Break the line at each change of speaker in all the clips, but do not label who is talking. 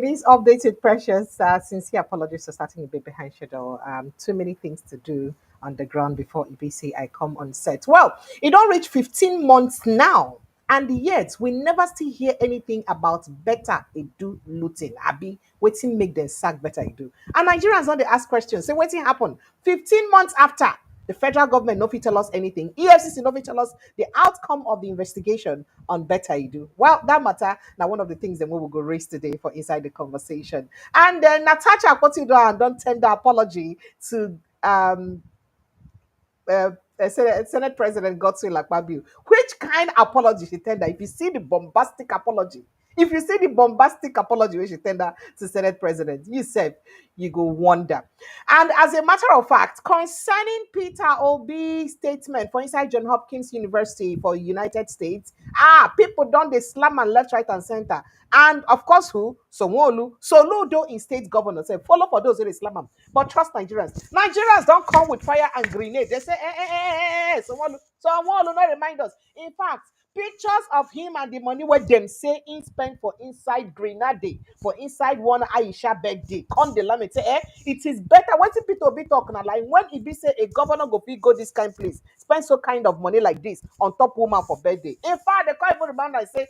It is updated, precious. Sincere apologies for starting a bit behind schedule. Too many things to do on the ground before EBC I come on set. Well, it don't reach 15 months now, and yet we never still hear anything about better do looting. Abi, waiting make them sack better do. And Nigerians don't they ask questions. Say, waiting happen 15 months after. The federal government no fit tell us anything. EFCC no fit tell us the outcome of the investigation on Better You. Well, that matter now one of the things that we will go raise today for inside the conversation. And then Natasha Akpoti-Addo don't tender apology to Senate President Godswill Akpabio. Which kind of apology she tender? If you see the bombastic apology, if you see the bombastic apology which she tender to Senate President, you said you go wonder. And as a matter of fact, concerning Peter Obi statement for inside John Hopkins University for United States, people done the slam and left, right, and center. And of course, who? Sanwo-Olu, Soludo in state governor said, follow for those who they slam them. But trust Nigerians. Nigerians don't come with fire and grenade. They say, Sanwo-Olu, not remind us. In fact, pictures of him and the money where them say in spent for inside Grenade, for inside one Aisha birthday. Come the lamb say, it is better. What if Peter Obi talk now? Like when it be say a governor go this kind place, spend so kind of money like this on top woman for birthday. In fact, the call even remind I say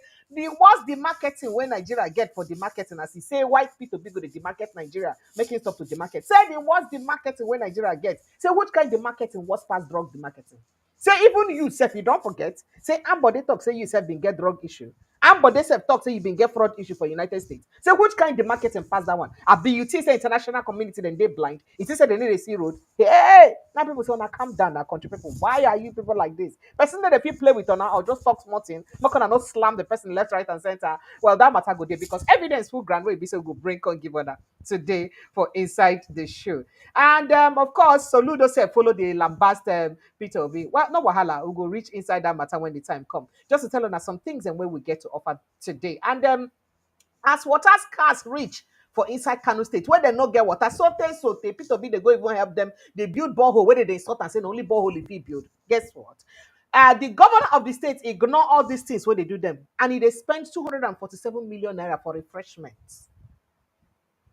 what's the marketing when Nigeria get for the marketing as he say why Peter Obi go to the market Nigeria making stop to the market. Say what's the marketing when Nigeria get. Say which kind of marketing was past drug the marketing. Say even you self, you don't forget. Say Ambode talk, say you self been get drug issue. Ambode self talk, say you been get fraud issue for United States. Say which kind of marketing pass that one? A BUT say international community then they blind. It is say they need a see road. Hey, now people say, now calm down, now country people. Why are you people like this? Person that if you play with or now or just talk small thing, not gonna not slam the person left, right, and center. Well, that matter go there because evidence full grand way be so go bring on give order today for inside the show. And of course, Soludo said follow the lambast Peter Obi. Well, no wahala. We'll go reach inside that matter when the time comes. Just to tell us some things and where we get to offer today. And as water cars reach for inside Kano State, where they not get water, so Peter Obi, they go even help them. They build borehole where they sort and say only borehole if he build. Guess what? The governor of the state ignore all these things where they do them. And they spend 247 million naira for refreshments.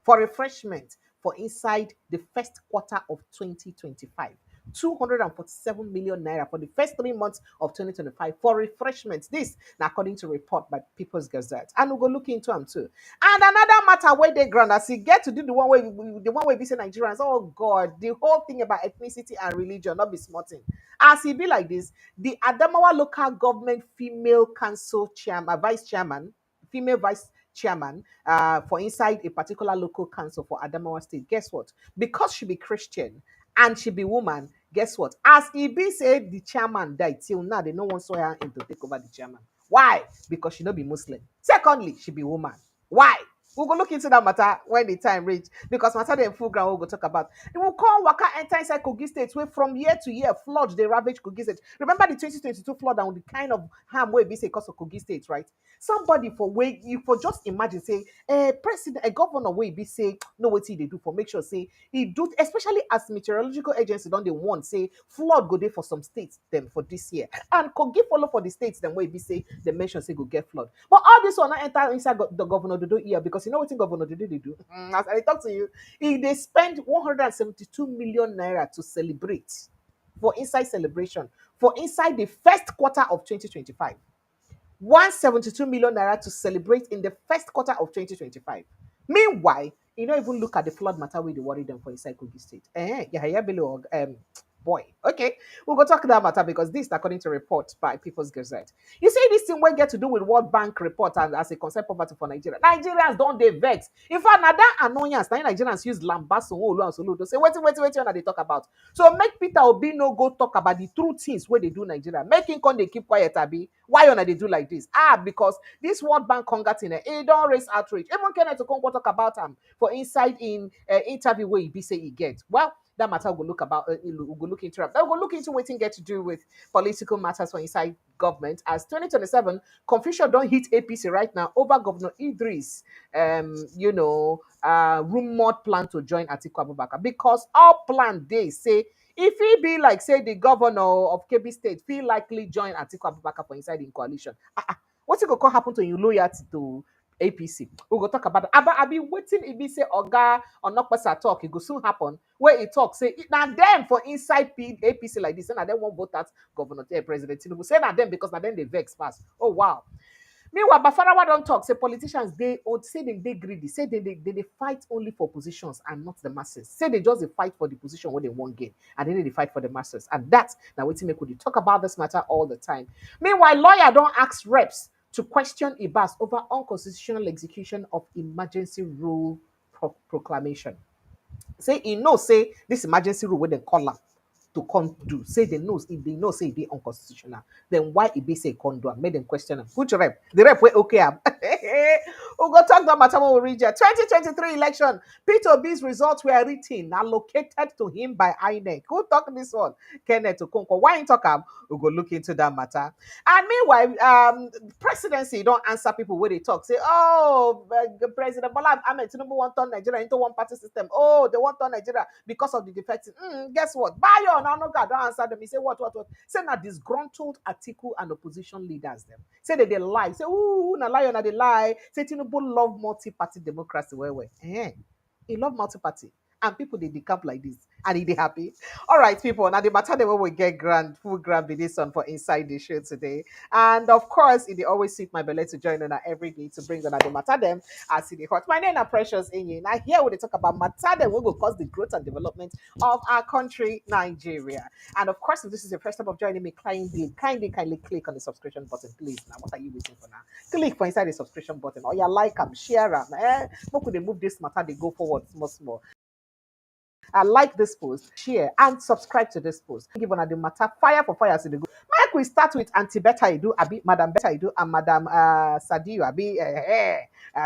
For inside the first quarter of 2025. 247 million naira for the first 3 months of 2025 for refreshments. This, now according to report by People's Gazette. And we'll go look into them too. And another matter where they grant as you get to do the one way we say Nigerians, oh God, the whole thing about ethnicity and religion, not be smarting. As it be like this, the Adamawa local government female council chairman, vice chairman, female vice chairman for inside a particular local council for Adamawa State. Guess what? Because she be Christian and she be woman, guess what? As EB said, the chairman died till now, they no one saw her in to take over the chairman. Why? Because she not be Muslim. Secondly, she be woman. Why? We'll go look into that matter when the time reach. Because matter then full ground we'll go talk about. It will call Waka enter inside Kogi State where from year to year flood they ravage Kogi State. Remember the 2022 flood and the kind of harm where we say because of Kogi State, right? Somebody for way you for just imagine say a governor way be say no what they do for make sure say he do especially as meteorological agency don't they want say flood go there for some states them for this year and Kogi follow for the states them way be say they mention say go get flood. But all this one not enter inside the governor to do here because you know what governor they do. As I talk to you, they spend 172 million naira to celebrate for inside celebration for inside the first quarter of 2025. 172 million naira to celebrate in the first quarter of 2025. Meanwhile, you don't even look at the flood matter where they worry them for inside Kogi State. Yeah, below boy. Okay, we'll go talk that matter because this, according to reports by People's Gazette. You see, this thing will get to do with World Bank report and as a concept poverty for Nigeria. Nigerians don't they vex. In fact, now that annoyance, now Nigerians use lambast and Soludo. Say, wait, what they talk about. So make Peter Obi no go talk about the true things where they do Nigeria. Making con they keep quiet, Abi. Why on they do like this? Because this World Bank congat in it don't raise outrage. Even Kenneth to come talk about them for inside in interview where he be say he get. Well, that matter we'll look about we'll go look into it. We'll look into what thing get to do with political matters for inside government as 2027 confusion don't hit APC right now over Governor Idris rumored plan to join Atiku Abubakar because all plan they say if he be like say the governor of Kebbi State feel likely join Atiku Abubakar for inside in coalition. What's it going to happen to you loyalty to APC. We go talk about that. But I be waiting if he say Oga or not talk, it go soon happen. Where he talk, say now them for inside APC like this, and then won't vote that governor president. Tinubu say na them because na them they vex pass. Oh wow. Meanwhile, Bafarawa don't talk. Say politicians they old say they greedy. Say they fight only for positions and not the masses. Say they just they fight for the position where they won't gain, and then they fight for the masses. And that's now what make we talk about this matter all the time. Meanwhile, lawyer don't ask reps to question Ibas over unconstitutional execution of emergency rule proclamation. Say he know say this emergency rule where they call am to come do. Say they know if they know say it be unconstitutional, then why it be say come do am? Make them question am. Which rep? The rep wey okay am. We go talk that matter when we reach here. 2023 election. Peter Obi's results were written allocated to him by INEC. Who talk this one? Kenneth Okonkwo. Why he talk am? We go look into that matter. And meanwhile, presidency don't answer people where they talk. Say, oh, President Bola Ahmed Tinubu want turn Nigeria into one party system. Oh, they want turn Nigeria because of the defections. Guess what? Bayo now no God don't answer them. He say what? Say na disgruntled Atiku and opposition leaders them. Say that they lie. Say, ooh, na lie, na they lie. Say Tinubu love multi-party democracy. Where? He love multi-party. And people they decamp like this. And they happy. All right, people. Now the matter the way we get full grand with this one for inside the show today. And of course, it always suit my belly to join on every day to bring on the matter them as it hot. My name is Precious Inye. Now here we talk about matter them we will cause the growth and development of our country, Nigeria. And of course, if this is your first time of joining me, kindly click on the subscription button, please. Now, what are you waiting for now? Click for inside the subscription button or you like them, share them. How could they move this matter? They go forward more. Like this post, share, and subscribe to this post. Give on the matter fire for fire to the good. Mike, we start with Auntie Betta Idu, Abi, Madam Betta Idu, and Madam Sadio, Abi,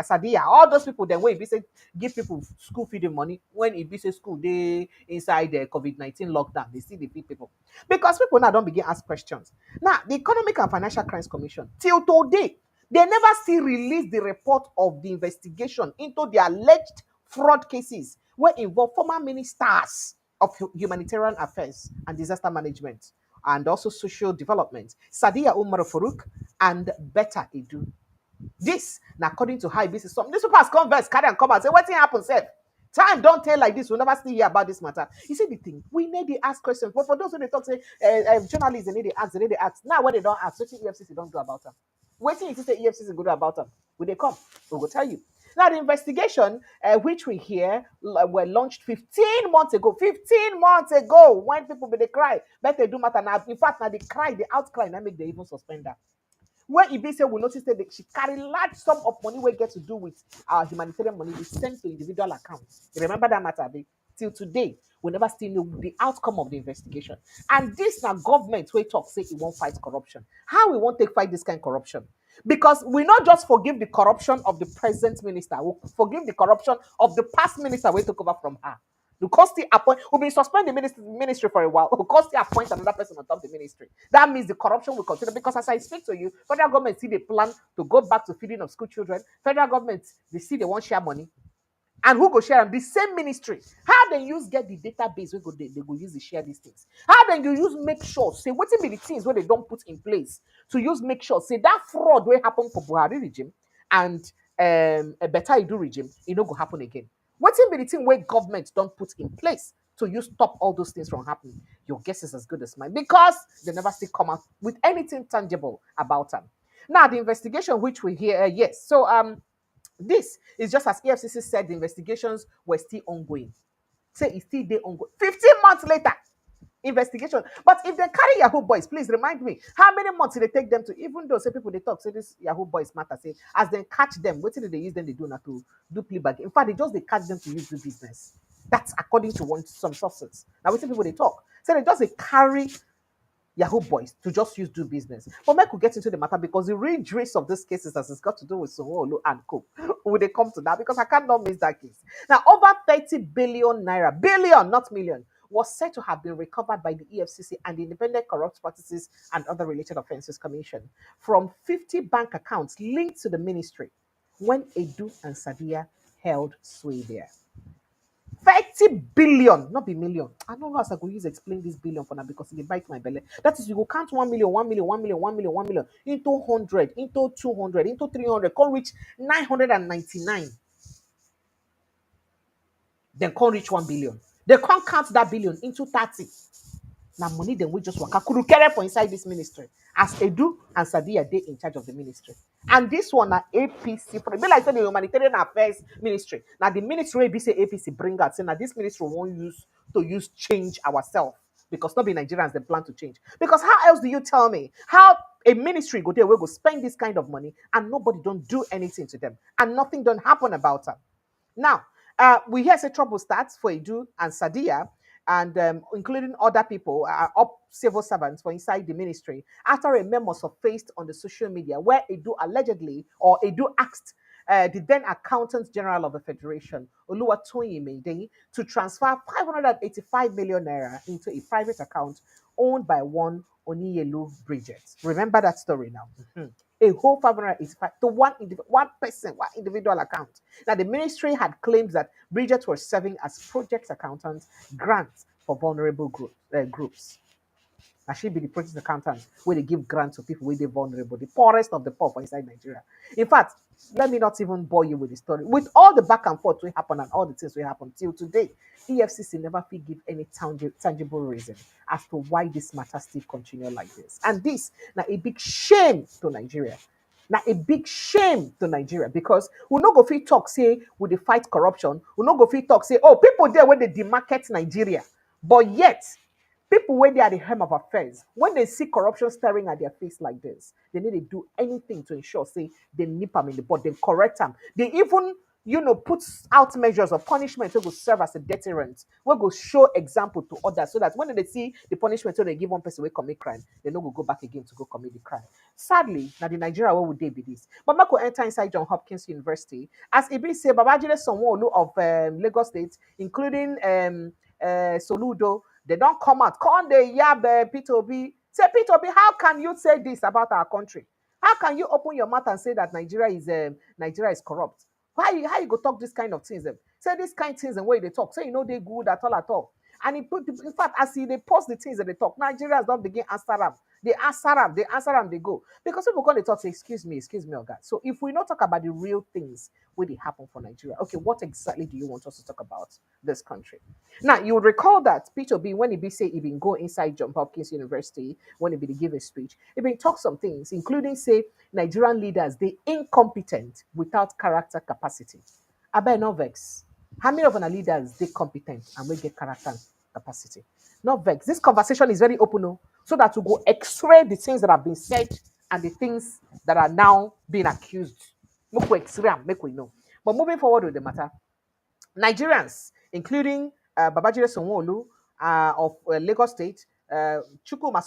Sadia. All those people, then when it be say give people school feeding money, when it be say school they inside the COVID-19 lockdown, they see the people. Because people now don't begin ask questions. Now, the Economic and Financial Crimes Commission, till today, they never still release the report of the investigation into the alleged fraud cases where involve former ministers of humanitarian affairs and disaster management and also social development, Sadia Umar Farouk and Betta Edu. This, now according to high business, some these people has converse, carry and come and say, what thing happen, sir? Time don't tell like this. We'll never still hear about this matter. You see the thing, we need to ask questions. But for those who they talk, say journalists, they need to ask. Now when they don't ask, what EFCC don't do about them? Waiting if you say EFCC go do about them. Will they come? We will tell you. Now, the investigation, which we hear, were launched 15 months ago. 15 months ago, when people be they cry, but they do matter now. In fact, now they cry, the outcry, now make they even suspend her. Where Ibise will notice that she carry large sum of money we get to do with our humanitarian money is sent to individual accounts. You remember that matter, babe? Till today, we never still know the outcome of the investigation. And this now government we talk say it won't fight corruption. How we won't take fight this kind of corruption? Because we not just forgive the corruption of the present minister, we forgive the corruption of the past minister we took over from her. Because the appoint will be suspend the ministry for a while. Because they appoint another person on top of the ministry. That means the corruption will continue. Because as I speak to you, federal government see the plan to go back to feeding of school children. Federal government they see they want share money. And who go share them? The same ministry. How they use get the database? They go use to share these things. How then you use make sure? Say what be the things where they don't put in place to use make sure? Say that fraud will happen for Buhari regime and a better Idu regime, it no go happen again. What be the thing where government don't put in place to use stop all those things from happening? Your guess is as good as mine because they never still come out with anything tangible about them. Now the investigation which we hear, yes. So this is just as EFCC said the investigations were still ongoing. Say it's still there ongoing. 15 months later, investigation. But if they carry Yahoo boys, please remind me, how many months did they take them to, even though say people they talk, say this Yahoo boys matter, say as they catch them, what did they use them they do not to do plea bag? In fact, they catch them to use the business. That's according to some sources. Now, what people they talk? So they just they carry Yahoo boys to just use do business. But Mike will get into the matter because the real gist of this cases has got to do with Sanwo-Olu and Co. Will they come to that? Because I cannot miss that case. Now, over 30 billion naira, billion, not million, was said to have been recovered by the EFCC and the Independent Corrupt Practices and Other Related Offences Commission from 50 bank accounts linked to the ministry when Edu and Sadia held sway there. 30 billion, not be million. I don't know as I go use explain this billion for now because it dey bite my belly. That is, you go count 1 million, 1 million, 1 million, 1 million, 1 million into 100, into 200, into 300, can reach 999. Then can reach 1 billion. They can't count that billion into 30. Now money then we just waka kurukere for inside this ministry. As Edu and Sadia, they in charge of the ministry. And this one na APC. For be like say the humanitarian affairs ministry. Now the ministry be say APC bring out. Say now this ministry won't use change ourselves. Because not be Nigerians they plan to change. Because how else do you tell me how a ministry go there we go spend this kind of money and nobody don't do anything to them and nothing don't happen about them? Now, we hear say trouble starts for Edu and Sadia, and including other people, up civil servants for inside the ministry, after a memo surfaced on the social media where Edu allegedly, or Edu asked the then Accountant General of the Federation, Oluwatoyin Mende, to transfer 585 million naira into a private account owned by one Oniyelu Bridget. Remember that story now. Mhm. A whole 585 to one person, one individual account. Now, the ministry had claimed that Bridget was serving as project accountant grants for vulnerable groups. Now, she be the project accountant where they give grants to people where they're vulnerable, the poorest of the poor for inside Nigeria. In fact, let me not even bore you with the story. With all the back and forth we happen and all the things we happen till today, EFCC never fit give any tangible reason as to why this matter still continue like this. And this now a big shame to Nigeria. Now a big shame to Nigeria because we no go fit talk say we dey fight corruption. We no go fit talk say oh people there when they demarket Nigeria, but yet people when they are the helm of affairs, when they see corruption staring at their face like this, they need to do anything to ensure, say, they nip them in the bud, they correct them. They even, put out measures of punishment that will serve as a deterrent, we go show example to others so that when they see the punishment so they give one person will commit crime, they no go back again to go commit the crime. Sadly, now the Nigeria, where would they be this? But Marco enter inside John Hopkins University, as it be say, Babajide Sanwo-Olu of Lagos State, including Soludo, they don't come out. Come they yab Peter Obi. Say, Peter Obi, how can you say this about our country? How can you open your mouth and say that Nigeria is corrupt? How you go talk this kind of things? Say this kind of things and way they talk. Say you know they good at all at all. And he put in fact, as he they post the things that they talk, Nigerians don't begin answer them. They answer them, they go. Because people call they talk, say, excuse me, oh God. So if we not talk about the real things where they happen for Nigeria, okay, what exactly do you want us to talk about this country? Now, you would recall that Peter B, when he be say he been go inside John Hopkins University, when he be to give a speech, he been talk some things, including say Nigerian leaders, they incompetent without character capacity. I bet no vex. How many of our leaders they competent and we get character and capacity? Not vex. This conversation is very open, no? So that we go x-ray the things that have been said and the things that are now being accused. Make we x-ray and make we know. But moving forward with the matter, Nigerians, including Babajide Sanwo-Olu of Lagos State, Chukuma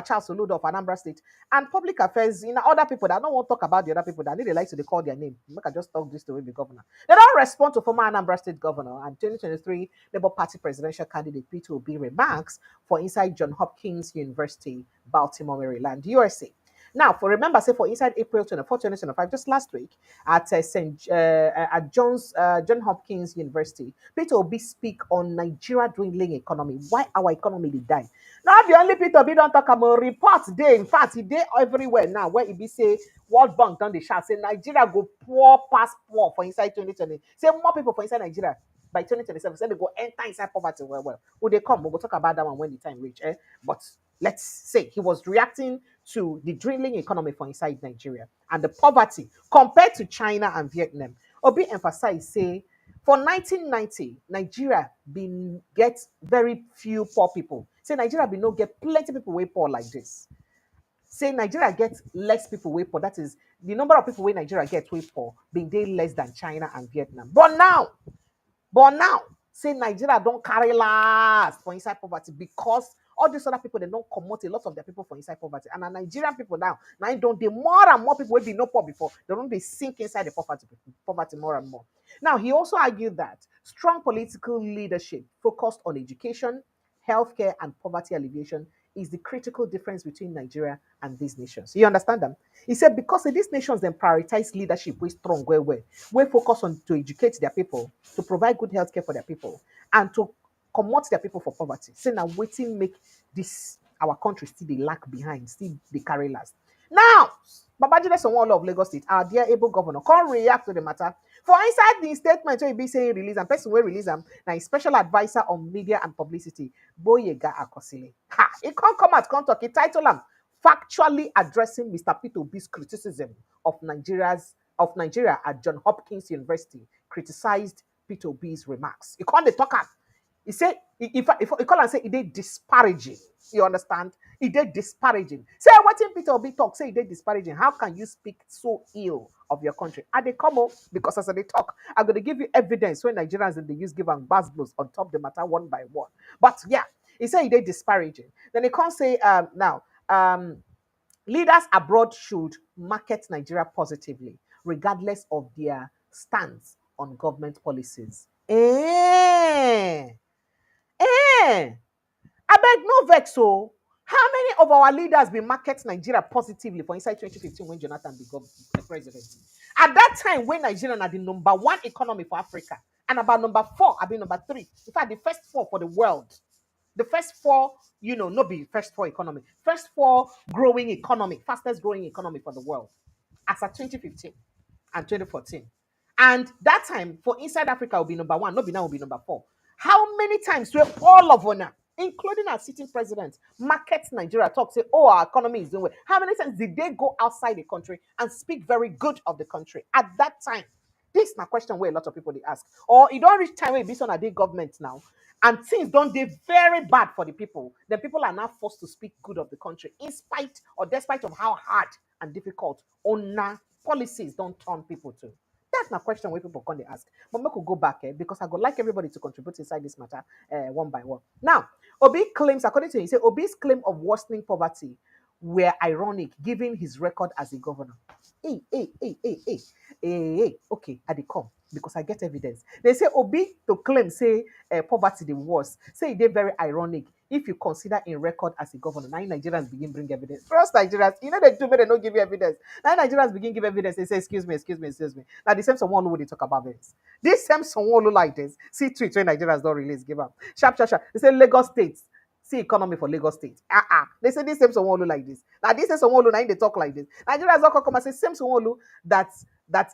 Charles Soludo of Anambra State, and public affairs, other people that I don't want to talk about the other people that they like to they call their name. Make I just talk this to the governor. They don't respond to former Anambra State governor and 2023 Labour Party presidential candidate Peter Obi remarks for inside John Hopkins University, Baltimore, Maryland, USA. Now, for inside April 24, 2025, just last week at John Hopkins University, Peter Obi speak on Nigeria dwindling economy. Why our economy dey die? Now, the only Peter Obi don't talk about reports there. In fact, he dey everywhere now. Where he be say World Bank done the shout say Nigeria go poor past poor for inside 2020. Say more people for inside Nigeria by 2027. Say they go enter inside poverty. Well, will they come? We'll talk about that one when the time reach. But let's say he was reacting to the dwindling economy for inside Nigeria and the poverty compared to China and Vietnam. Obi emphasized, say, for 1990, Nigeria been get very few poor people. Say Nigeria be no get plenty people way poor like this. Say Nigeria gets less people way poor. That is the number of people way Nigeria get way poor being they less than China and Vietnam. But now, say Nigeria don't carry last for inside poverty because all these other people they don't commot a lot of their people for inside poverty. And Nigerian people now don't they more and more people will be no poor before. They don't they sink inside the poverty more and more. Now he also argued that strong political leadership focused on education, healthcare, and poverty alleviation is the critical difference between Nigeria and these nations. You understand them? He said, because these nations then prioritize leadership with strong, where focus on to educate their people, to provide good health care for their people, and to comot their people for poverty. Say now waiting make this our country still they lag behind, still they carry last. Now, Babajide Sanwo-Olu of Lagos State, our dear able governor, can't react to the matter. For inside the statement wey e be saying release and person wey release am na special adviser on media and publicity, Boyega Akosile. Ha! He can't come out, can't talk. He title am factually addressing Mr. Peter Obi's criticism of Nigeria at John Hopkins University, criticized Peter Obi's remarks. He can't talk am. He said, if he call and say, he did disparaging. You understand? He did disparaging. Say what in Peter Obi talk, say he did disparaging. How can you speak so ill of your country? And they come up because as they talk, I'm going to give you evidence when Nigerians in the use give them buzz blows on top the matter one by one. But yeah, he said he did disparaging. Then they can't say now, leaders abroad should market Nigeria positively, regardless of their stance on government policies. I beg no vex. So, how many of our leaders be market Nigeria positively for inside 2015 when Jonathan became the president? At that time, when Nigeria had the number one economy for Africa, and about number four, I mean number three. In fact, the first four for the world. The first four, not be first four economy, first four growing economy, fastest growing economy for the world, as at 2015 and 2014. And that time for inside Africa will be number one, not be now will be number four. How many times will all of Ona, including our sitting president, market Nigeria, talk, say, oh, our economy is doing well? How many times did they go outside the country and speak very good of the country at that time? This is a question where a lot of people they ask. Or it don't reach time where it's on a big government now, and things don't do very bad for the people. Then people are now forced to speak good of the country, in spite or despite of how hard and difficult ONA policies don't turn people to. That's not a question where people can ask. But we could go back because I would like everybody to contribute inside this matter one by one. Now, Obi claims, according to him, he said Obi's claim of worsening poverty were ironic, given his record as a governor. Hey, okay, I dey come because I get evidence. They say Obi to claim say poverty the worst. Say they very ironic if you consider in record as a governor. Now Nigerians begin bring evidence. First Nigerians, they do, but they don't give you evidence. Now Nigerians begin give evidence. They say excuse me. Now the same someone who they talk about this. This same someone who like this. See tweets when Nigerians don't release give up. Sharp. They say Lagos State. See economy for Lagos State. They say this same someone like this. Now this same someone now they talk like this. Nigerians don't come and say same someone that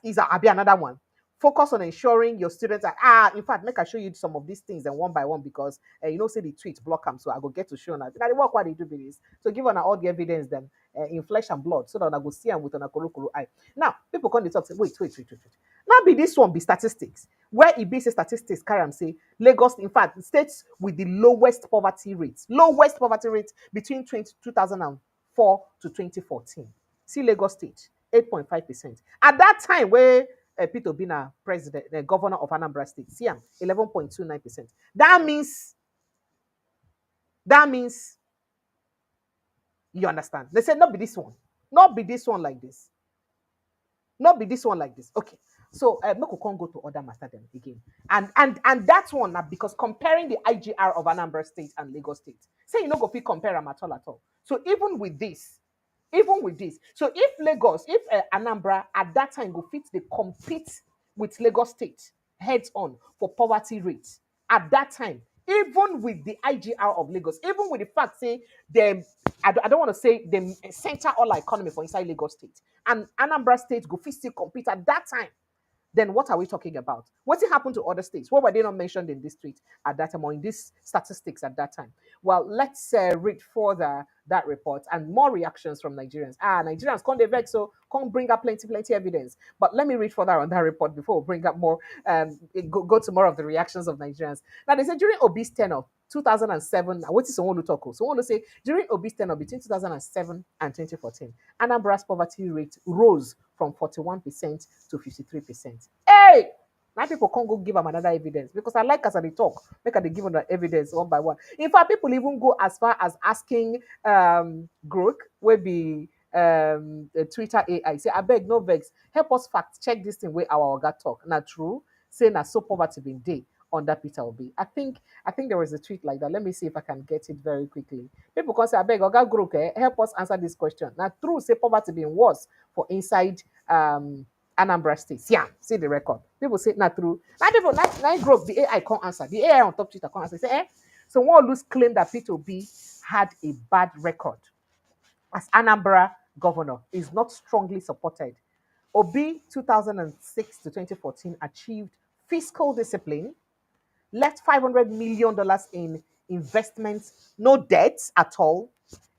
is be another one. Focus on ensuring your students are in fact, make I show you some of these things and one by one because say the tweet block them, so I go get to show now. Now the work what they do with this. So give on all the evidence then in flesh and blood so that I go see them with an kuru eye. Now people come to talk say wait. Now be this one be statistics. Where it be say statistics carry and say Lagos, in fact, states with the lowest poverty rates between 2004 to 2014. See Lagos State, 8.5%. At that time, where Peter Obi na president, governor of Anambra State, see 11.29%. That means you understand. They said not be this one like this. Not be this one like this. Okay. So make we can't go to other master them again. And that one now because comparing the IGR of Anambra State and Lagos State, say you know go fit compare them at all. So even with this, so if Anambra at that time go fit they compete with Lagos State heads on for poverty rates at that time, even with the IGR of Lagos, even with the fact say them, I don't want to say them center all our economy for inside Lagos State and Anambra State go fit still compete at that time. Then what are we talking about? What's it happened to other states? What were they not mentioned in this tweet at that time or in these statistics at that time? Well, let's read further that report and more reactions from Nigerians. Nigerians can't vex, so can't bring up plenty evidence. But let me read further on that report before we bring up more. Go to more of the reactions of Nigerians. Now they said during Obi's tenure, 2007. What is someone to talk? Someone to say during Obi's tenure between 2007 and 2014, Anambra's poverty rate rose from 41% to 53%. Hey! Now people can't go give them another evidence because I like as they talk, make they give them the evidence one by one. In fact, people even go as far as asking Grok, will be the Twitter AI, say, I beg no vex, help us fact check this thing where our Oga talk. Now true, say na so poverty been day. under Peter Obi. I think there was a tweet like that. Let me see if I can get it very quickly. People can say, I beg Oga Group, help us answer this question. Now, true, say poverty being worse for inside Anambra State. Yeah, see the record. People say not true. Now people, now group, the AI can't answer. The AI on top Twitter can't answer. Say, So one loose claim that Peter Obi had a bad record as Anambra governor is not strongly supported. Obi 2006 to 2014 achieved fiscal discipline, left $500 million in investments, no debts at all.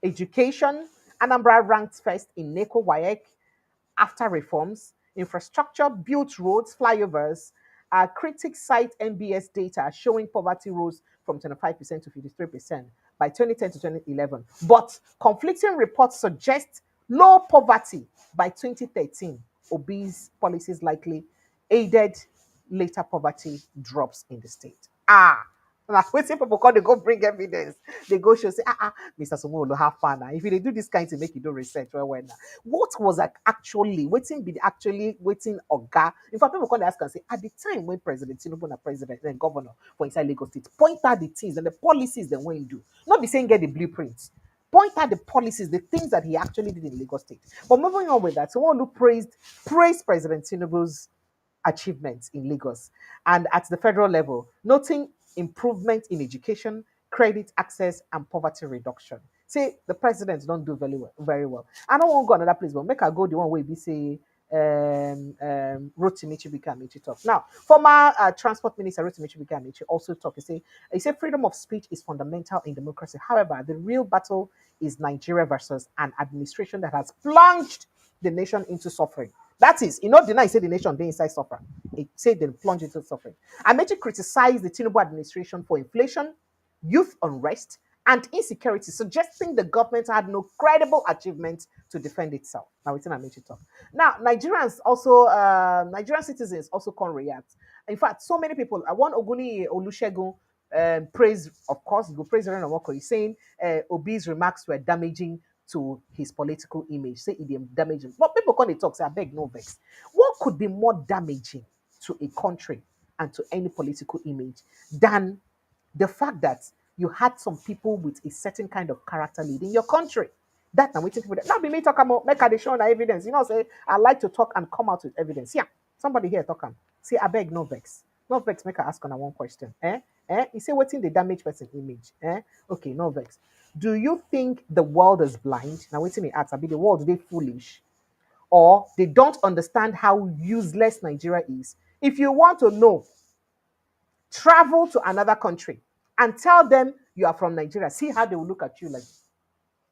Education, Anambra ranked first in NECO WAEC after reforms. Infrastructure, built roads, flyovers. Critics cite NBS data showing poverty rose from 25% to 53% by 2010 to 2011. But conflicting reports suggest low poverty by 2013. Obese policies likely aided later poverty drops in the state. Like when people call, they go bring evidence. They go show say, Mr. Sanwo-Olu, have fun. If you dey do this kind to make you do research, well, now. What was like actually waiting be actually waiting Oga? In fact, people come ask and say, at the time when President Tinubu na president and governor for inside Lagos State, point out the things and the policies they want to do. Not be saying get the blueprints. Point out the policies, the things that he actually did in Lagos State. But moving on with that, someone who praised President Tinubu's achievements in Lagos and at the federal level, noting improvement in education, credit access, and poverty reduction. Say the presidents don't do very well. Very well. I don't want to go another place, but make I go the one where we say Rotimi Chibika talk. Now, former Transport Minister Rotimi Chibika also talk. He say freedom of speech is fundamental in democracy. However, the real battle is Nigeria versus an administration that has plunged the nation into suffering. That is, deny say the nation they inside suffering. It said they plunge into suffering. Amechi criticized the Tinubu administration for inflation, youth unrest, and insecurity, suggesting the government had no credible achievement to defend itself. Now, it's in Amechi talk. Now, Nigerian citizens also can react. In fact, so many people. I want Oguni Olusegun praise, of course, go praise Aaron Omoko. He's saying Obi's remarks were damaging to his political image. Say it damaging. But people can talk, say, I beg no vex. What could be more damaging to a country and to any political image than the fact that you had some people with a certain kind of character leading your country? That I'm waiting for that. Not be me talk about make a show evidence. Say I like to talk and come out with evidence. Yeah, somebody here talk. See, I beg no vex. No vex, make her ask on one question. You say what's in the damage person image? Okay, no vex. Do you think the world is blind? Now waiting me ask, I be the world they foolish, or they don't understand how useless Nigeria is? If you want to know, travel to another country and tell them you are from Nigeria. See how they will look at you like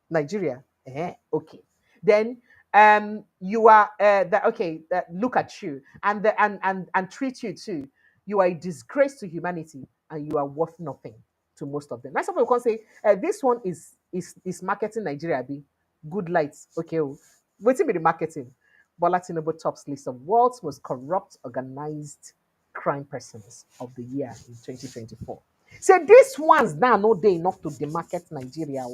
Nigeria. Okay. Then you are okay. Look at you and treat you too. You are a disgrace to humanity and you are worth nothing to most of them. Now some people can say this one is marketing Nigeria. Be good lights. Okay. Waiting be the marketing. Bola Tinubu tops list of world's most corrupt organized crime persons of the year in 2024. Say these ones now no they enough to demarket Nigeria.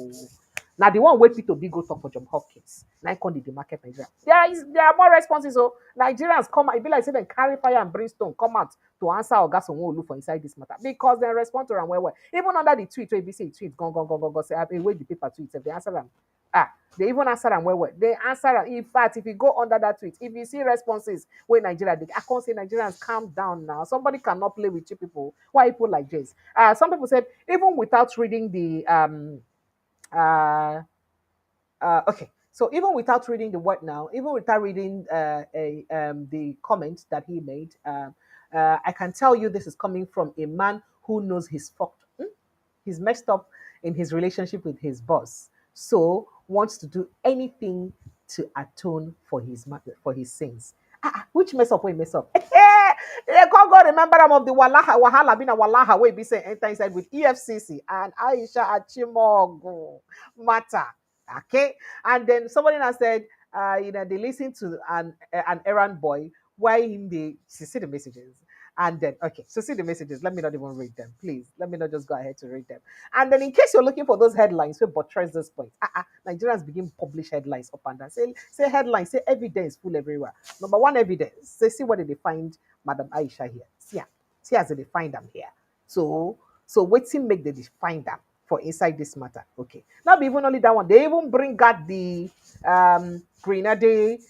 Now the one where Peter Obi go talk for John Hopkins. Now come the market Nigeria. There are more responses. So Nigerians come out. It be like say they carry fire and brimstone come out to answer Oga Sanwo-Olu for inside this matter because they respond to them well. Even under the tweet, where you say tweet, go. Say I wait the paper tweet. If they answer them, they even answer them well. They answer them. In fact, if you go under that tweet, if you see responses where Nigeria, I can't say Nigerians calm down now. Somebody cannot play with you people. Why people like this? Some people said even without reading the okay. So even without reading the word now, even without reading the comment that he made, I can tell you this is coming from a man who knows he's messed up in his relationship with his boss, so wants to do anything to atone for his sins. Which mess up? Wait, mess up. They can't go remember them of the Wahala been a Wallaha way be saying enter inside with EFCC and Aisha Achimogo matter. Okay, and then somebody now said, they listen to an errand boy. Why him they see the messages? And then, okay, so see the messages. Let me not even read them, please. Let me not just go ahead to read them. And then, in case you're looking for those headlines, we buttress this point. Nigerians begin publish headlines up and down. Say headlines, say evidence full everywhere. Number one evidence. Say, see what did they find Madam Aisha here. See, See as they find them here. So waiting make they find them for inside this matter. Okay. Not be even only that one. They even bring out the Grenade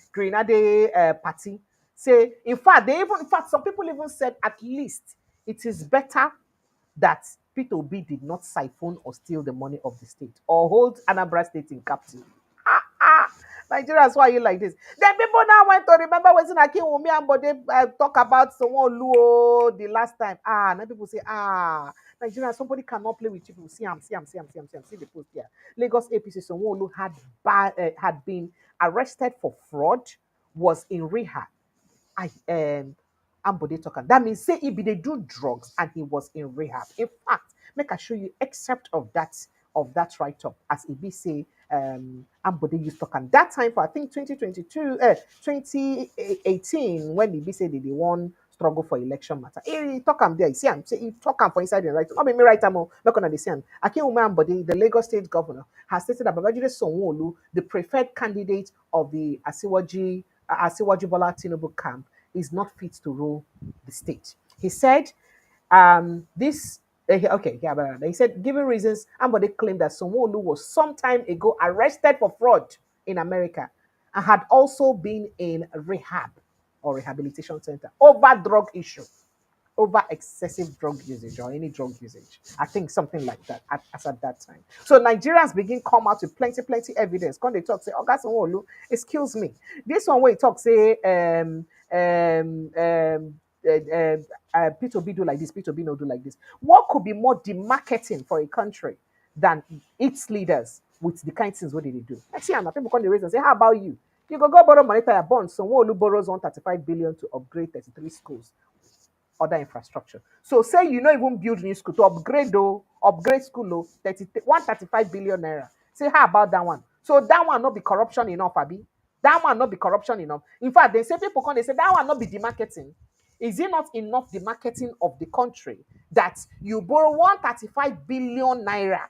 party. Say, in fact, some people even said at least it is better that Peter Obi did not siphon or steal the money of the state or hold Anambra State in captive. Nigerians, why are you like this? Then people now went to remember when Akinwumi and Bode talk about Sanwo-Olu the last time. Now people say, Nigerians, somebody cannot play with people. See the post here. Lagos APC Sanwo-Olu had been arrested for fraud, was in rehab. Ambode talking. That means say he be they do drugs and he was in rehab. In fact, make I show you excerpt of that write-up as he be say Ambode used talking. That time for I think 2018 when he be say they won struggle for election matter. He talk am there. You see him say he talk am for inside the right. Not be me right am. Not gonna see him. Akinwumi Ambode, the Lagos State governor, has stated that Babajide Sanwo-Olu, the preferred candidate of the Asiwaju Bola Tinubu camp, is not fit to rule the state. He said, this, okay, yeah, but he said, given reasons, Ambode claimed that Sanwo-Olu was some time ago arrested for fraud in America and had also been in rehab or rehabilitation center over drug issue, over excessive drug usage or any drug usage. I think something like that as at that time. So Nigerians begin come out with plenty evidence. When they talk, say, oh, Sanwo-Olu, excuse me. This one where he talk, say, Peter Obi do like this, Peter Obi no do like this. What could be more demarketing for a country than its leaders with the kind of things what they do? Let's see, and people come to raise and say, how about you? You go borrow money to your bonds. Sanwo-Olu borrows 135 billion to upgrade 33 schools, other infrastructure. So say you know even build new school to upgrade school 135 billion naira. Say how about that one? So that one not be corruption enough, Abi. That one not be corruption enough. In fact, they say people come, they say that one not be demarketing. Is it not enough the marketing of the country that you borrow 135 billion naira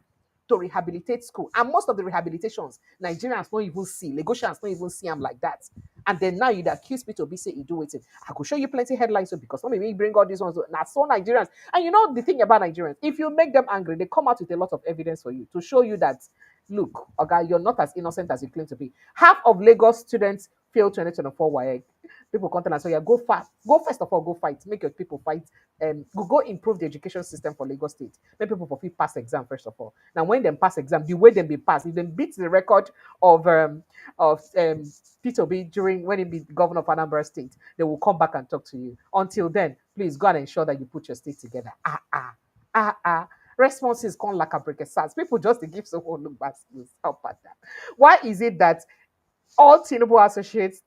to rehabilitate school? And most of the rehabilitations, Nigerians don't even see, Lagosians don't even see them like that. And then now you'd accuse Peter Obi say he do it. I could show you plenty headlines so because maybe we bring all these ones. Now so Nigerians. And you know the thing about Nigerians, if you make them angry, they come out with a lot of evidence for you to show you that look, okay, you're not as innocent as you claim to be. Half of Lagos students failed 2024 WAEC. People content and so yeah, go fast. Go first of all, go fight. Make your people fight. Go improve the education system for Lagos State. Make people for pass exam first of all. Now when them pass exam, the way them be passed, if them beat the record of Peter Obi during when he be governor of Anambra State, they will come back and talk to you. Until then, please go and ensure that you put your state together. Responses come like a break SARS. People just to give someone look back. Help at that. Why is it that all Tinubu associates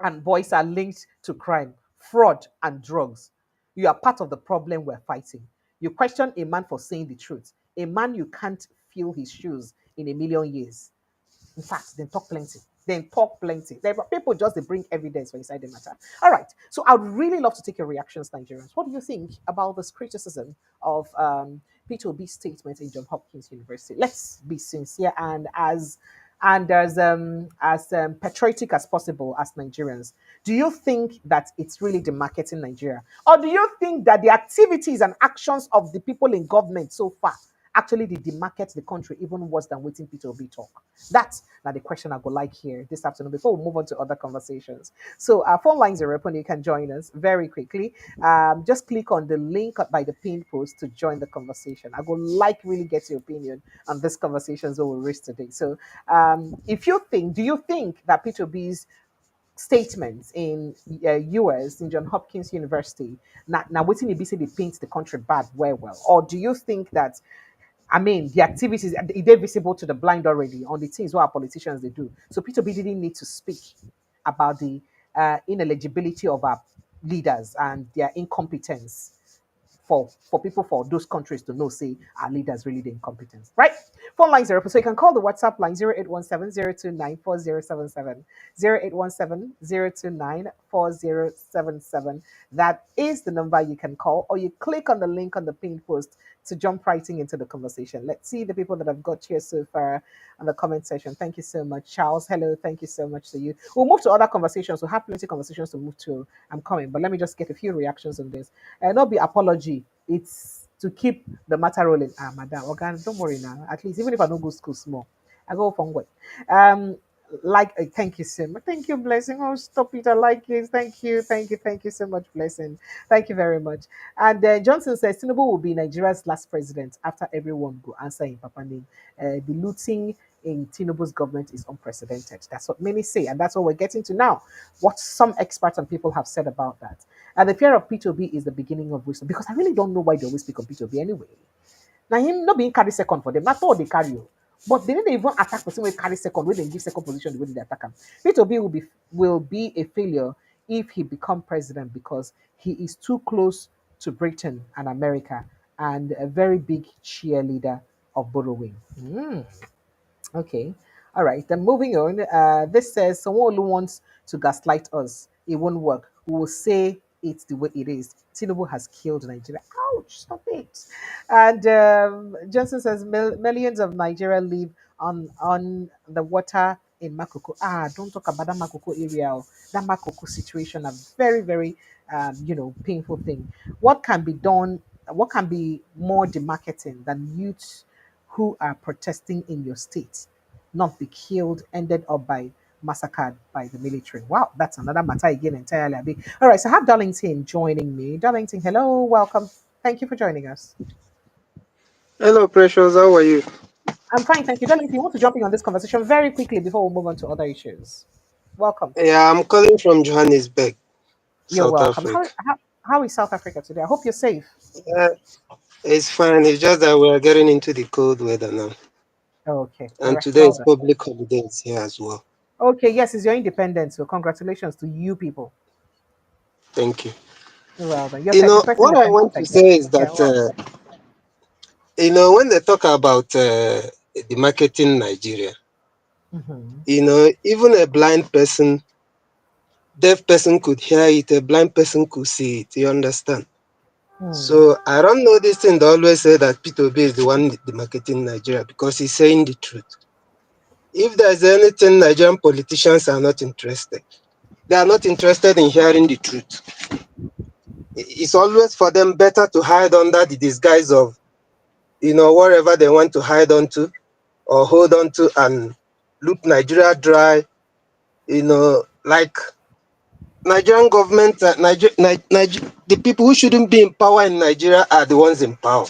and boys are linked to crime, fraud, and drugs? You are part of the problem we're fighting. You question a man for saying the truth, a man you can't feel his shoes in a million years. In fact, they talk plenty. People just they bring evidence for inside the matter. All right. So I'd really love to take your reactions, Nigerians. What do you think about this criticism of Peter Obi's statement in John Hopkins University? Let's be sincere and as patriotic as possible as Nigerians. Do you think that it's really demarketing Nigeria, or do you think that the activities and actions of the people in government so far actually they demarket the country even worse than waiting Peter Obi talk? That's now the question I would like here this afternoon before we move on to other conversations. So our phone lines are open. You can join us very quickly. Just click on the link by the pinned post to join the conversation. I would like really get your opinion on this conversations that we'll raise today. So do you think that Peter Obi's statements in US in John Hopkins University now waiting to be say they paint the country bad well, or do you think that the activities they're visible to the blind already on the things what our politicians they do? So Peter B didn't need to speak about the ineligibility of our leaders and their incompetence for people for those countries to know, say our leaders really the incompetent, right? Phone line zero. So you can call the WhatsApp line 0817 029 4077 0817 029 4077. That is the number you can call, or you click on the link on the pinned post to jump right into the conversation. Let's see the people that have got here so far on the comment section. Thank you so much, Charles. Hello, thank you so much to you. We'll move to other conversations. We'll have plenty of conversations to move to. I'm coming, but let me just get a few reactions on this. Not be apology. It's to keep the matter rolling. Ah, madam, okay, don't worry now. At least even if I don't go school small, I go from what. Thank you so much. Thank you, blessing. Oh, stop it. I like it. Thank you so much, blessing. Thank you very much. And Johnson says Tinubu will be Nigeria's last president after everyone go answer in Papa name. The looting in Tinubu's government is unprecedented. That's what many say, and that's what we're getting to now. What some experts and people have said about that. And the fear of Peter Obi is the beginning of wisdom, because I really don't know why they always speak of Peter Obi anyway. Now him not being carry second for them, that's all they carry you. But they didn't even attack person will carry second, when they give second position the way they attack him. Peter Obi will be a failure if he become president, because he is too close to Britain and America, and a very big cheerleader of borrowing. Okay. All right. Then moving on. This says Sanwo-Olu wants to gaslight us. It won't work. We will say it's the way it is. Tinubu has killed Nigeria. Ouch! Stop it. And Johnson says millions of Nigeria live on the water in Makoko. Ah, don't talk about that Makoko area. That Makoko situation, a very very painful thing. What can be done? What can be more demarketing than youths who are protesting in your state not be killed, ended up by massacred by the military? Wow, that's another matter again entirely. All right, so I have Darlington joining me. Darlington, hello, welcome. Thank you for joining us.
Hello, Precious. How are you?
I'm fine, thank you. Darlington, you want to jump in on this conversation very quickly before we move on to other issues? Welcome.
Yeah, I'm calling from Johannesburg,
You're
South
welcome.
Africa.
How is South Africa today? I hope you're safe.
Yeah, it's fine. It's just that we're getting into the cold weather now.
Okay, all
And
right.
today
Well
is
then.
public holidays here as well.
Okay, yes, it's your independence. So congratulations to you people.
Thank you.
Well then, your first
What I
independence,
want
I
to
guess.
say is
Yeah,
that,
well.
when they talk about the marketing Nigeria,
Mhm.
even a blind person, deaf person could hear it, a blind person could see it. You understand?
Hmm.
So I don't know this thing. They always say that Peter Obi is the one the marketing Nigeria because he's saying the truth. If there's anything Nigerian politicians are not interested, they are not interested in hearing the truth. It's always for them better to hide under the disguise of, whatever they want to hide onto or hold on to and look Nigeria dry, like Nigerian government, the people who shouldn't be in power in Nigeria are the ones in power.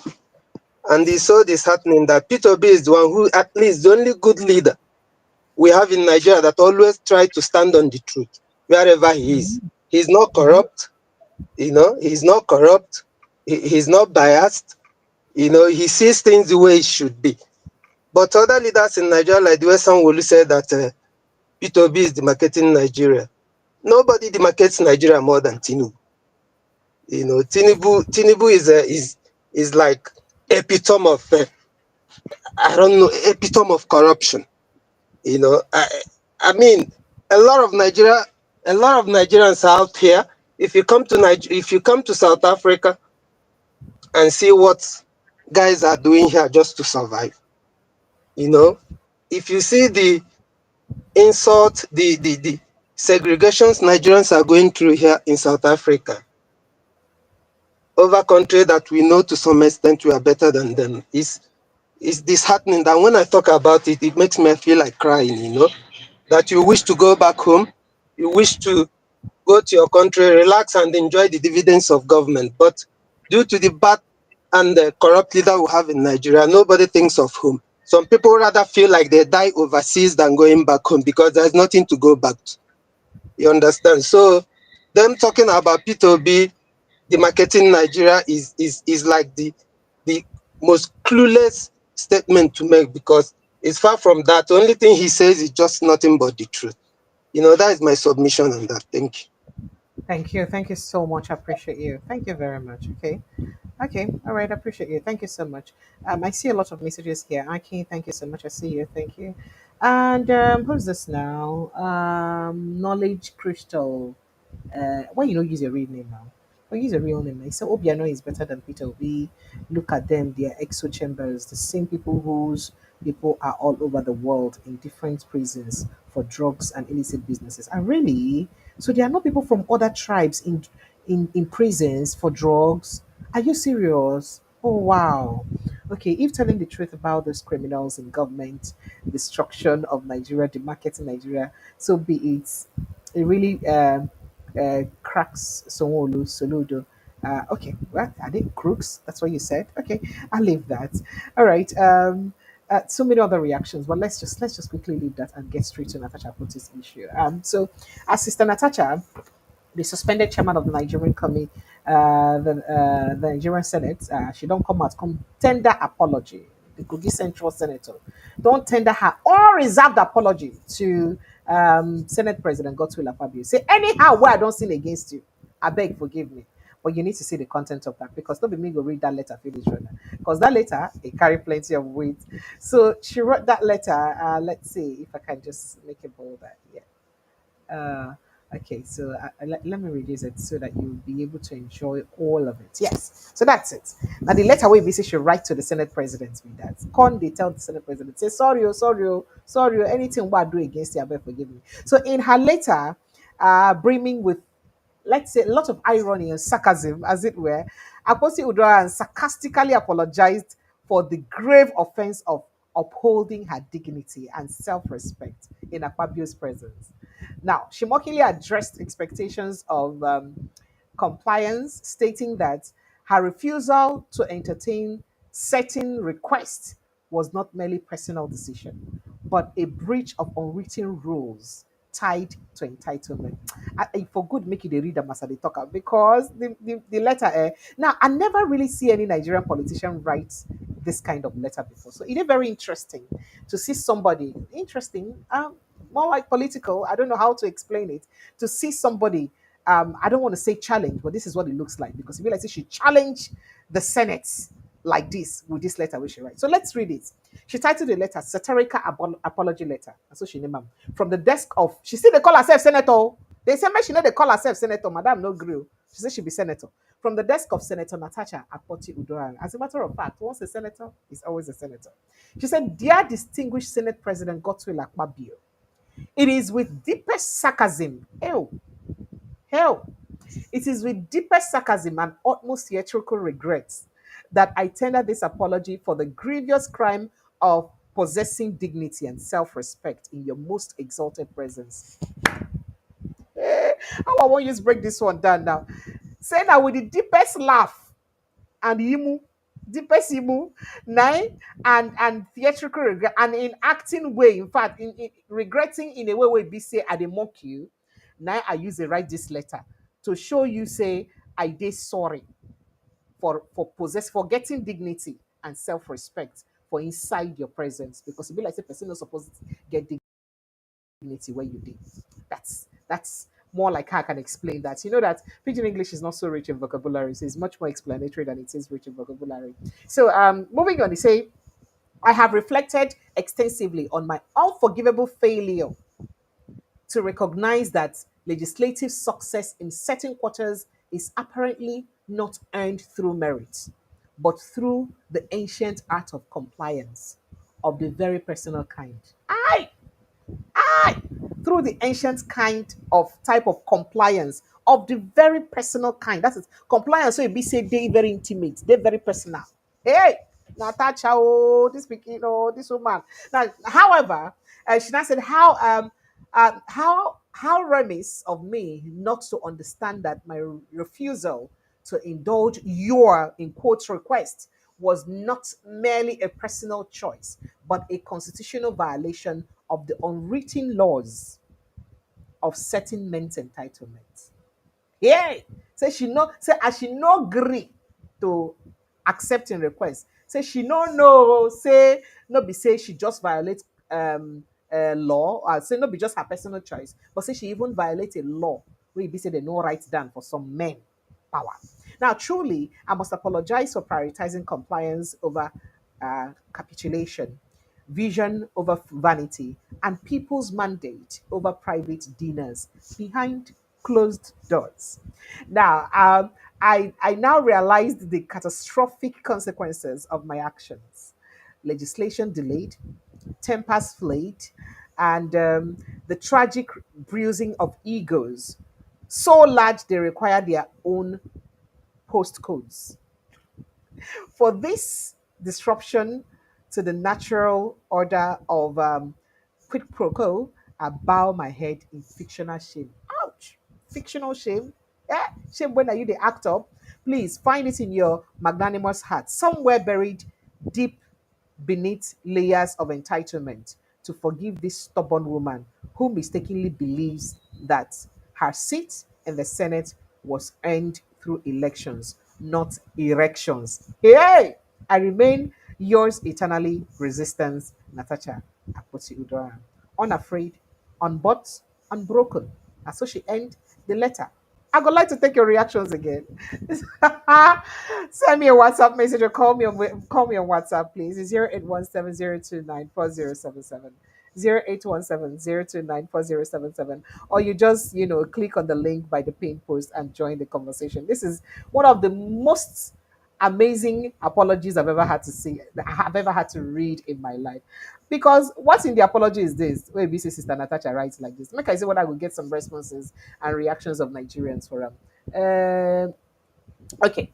And it's so disheartening that Peter Obi is the one who, at least, the only good leader we have in Nigeria that always try to stand on the truth wherever he is.
Mhm.
He's not
Mhm.
corrupt, he's not corrupt, he's not biased, he sees things the way it should be. But other leaders in Nigeria, like the way Sanwo-Olu said that Peter Obi is demarcating Nigeria. Nobody demarcates Nigeria more than Tinubu. Tinubu is like epitome of I don't know, epitome of corruption. You know, I mean, a lot of Nigeria, a lot of Nigerians are out here. If you come to South Africa and see what guys are doing here just to survive, you know, if you see the insult, the segregations Nigerians are going through here in South Africa, over country that we know to some extent we are better than them, is disheartening. That when I talk about it, it makes me feel like crying. That you wish to go back home, you wish to go to your country, relax and enjoy the dividends of government. But due to the bad and the corrupt leader we have in Nigeria, nobody thinks of home. Some people rather feel like they die overseas than going back home because there's nothing to go back to. You understand? So them talking about P2B, the marketing Nigeria is like the most clueless statement to make because it's far from that. The only thing he says is just nothing but the truth. That is my submission on that. Thank you.
Thank you. Thank you so much. I appreciate you. Thank you very much. Okay. Okay. All right. I appreciate you. Thank you so much. I see a lot of messages here. Aki, thank you so much. I see you. Thank you. And who's this now? Knowledge Crystal. Why you don't use your real name now? Or use a real name. Like, so Obiano is better than Peter Obi. Look at them, their exo chambers, the same people whose people are all over the world in different prisons for drugs and illicit businesses. And really, so there are not people from other tribes in prisons for drugs. Are you serious? Oh wow. Okay, if telling the truth about those criminals in government, destruction of Nigeria, the market in Nigeria, so be it. It really cracks Sanwo-Olu, Soludo. Okay, well, are they crooks? That's what you said. Okay, I'll leave that. All right. So many other reactions, but let's just quickly leave that and get straight to Natasha Potti's issue. So, as Sister Natasha, the suspended chairman of the Nigerian Committee, the Nigerian Senate, she don't come out, come tender apology. The Kogi Central Senator don't tender her unreserved apology to Senate President Godswill Akpabio. Say anyhow, where I don't sin against you, I beg forgive me. But you need to see the content of that because not be me go read that letter finish because that letter it carry plenty of weight. So she wrote that letter. Let's see if I can just make it bolder. Yeah. Uh, okay, so let me reduce it so that you'll be able to enjoy all of it. Yes, so that's it. Now, the letter we BC should write to the Senate President with that. Con they tell the Senate President, say, sorry, oh, sorry, oh, sorry, oh, anything what I do against you, I beg forgive me. So, in her letter, brimming with let's say, a lot of irony and sarcasm, as it were, Apostle Udoran sarcastically apologized for the grave offense of upholding her dignity and self-respect in Akpabio's presence. Now, she mockingly addressed expectations of compliance, stating that her refusal to entertain certain requests was not merely personal decision, but a breach of unwritten rules tied to entitlement. For good, make it a read them as they talk about because the letter. Now, I never really see any Nigerian politician write this kind of letter before, so it is very interesting to see somebody interesting. More like political. I don't know how to explain it. To see somebody, I don't want to say challenge, but this is what it looks like because if you like, say she challenged the Senate like this with this letter which she writes. So let's read it. She titled the letter Satirical Apology Letter. That's what she named them. From the desk of, she still they call herself Senator. They say, man, she know they call herself Senator. Madam no grill. She said she be Senator. From the desk of Senator Natasha Akpoti Udoran. As a matter of fact, once a senator is always a senator. She said, Dear distinguished Senate President Godswill Akpabio, it is with deepest sarcasm. Hell, it is with deepest sarcasm and utmost theatrical regrets that I tender this apology for the grievous crime of possessing dignity and self respect in your most exalted presence. How I want you to break this one down now. Say that with the deepest laugh and imu, deepest imu, nine and theatrical regret, and in acting way, in fact, in regretting in a way where be say I dey mock you. Now I use the write this letter to show you say I did sorry for getting dignity and self-respect for inside your presence because it be like a person not supposed to get dignity where you did. That's more like how I can explain that. You know that pidgin English is not so rich in vocabulary, so it's much more explanatory than it is rich in vocabulary. So moving on, they say I have reflected extensively on my unforgivable failure to recognize that legislative success in certain quarters is apparently not earned through merit, but through the ancient art of compliance of the very personal kind. Aye, aye, through the ancient kind of type of compliance of the very personal kind. That is compliance. So it be say they very intimate, they very personal. Hey, Natasha, oh, this speaking, oh, this woman. Now, however, she now said how remiss of me not to understand that my refusal to indulge your in quotes request was not merely a personal choice, but a constitutional violation of the unwritten laws of certain men's entitlements. Yeah. Say she no say as she no agree to accepting request. Say she no say no be say she just violate law or say no be just her personal choice, but say she even violate a law We be say they no rights done for some men power. Now, truly, I must apologize for prioritizing compliance over capitulation, vision over vanity, and people's mandate over private dinners behind closed doors. Now, I now realized the catastrophic consequences of my actions. Legislation delayed, tempers flayed, and the tragic bruising of egos so large they require their own postcodes. For this disruption to the natural order of quid pro quo, I bow my head in fictional shame. Ouch! Fictional shame? Yeah, shame when are you the actor? Please find it in your magnanimous heart, somewhere buried deep beneath layers of entitlement, to forgive this stubborn woman who mistakenly believes that her seat in the Senate was earned through elections, not erections. Hey! I remain yours eternally, Resistance, Natasha Akpoti Udoran. Unafraid, unbought, unbroken. And so she end the letter. I would like to take your reactions again. Send me a WhatsApp message or call me on WhatsApp, please. It's 0817-029-4077. 0817-029-4077. Or you just, click on the link by the pinned post and join the conversation. This is one of the most amazing apologies I've ever had to see, that I have ever had to read in my life. Because what's in the apology is this. Where BC Sister Natasha writes like this. Make I see whether I will get some responses and reactions of Nigerians for them. Okay.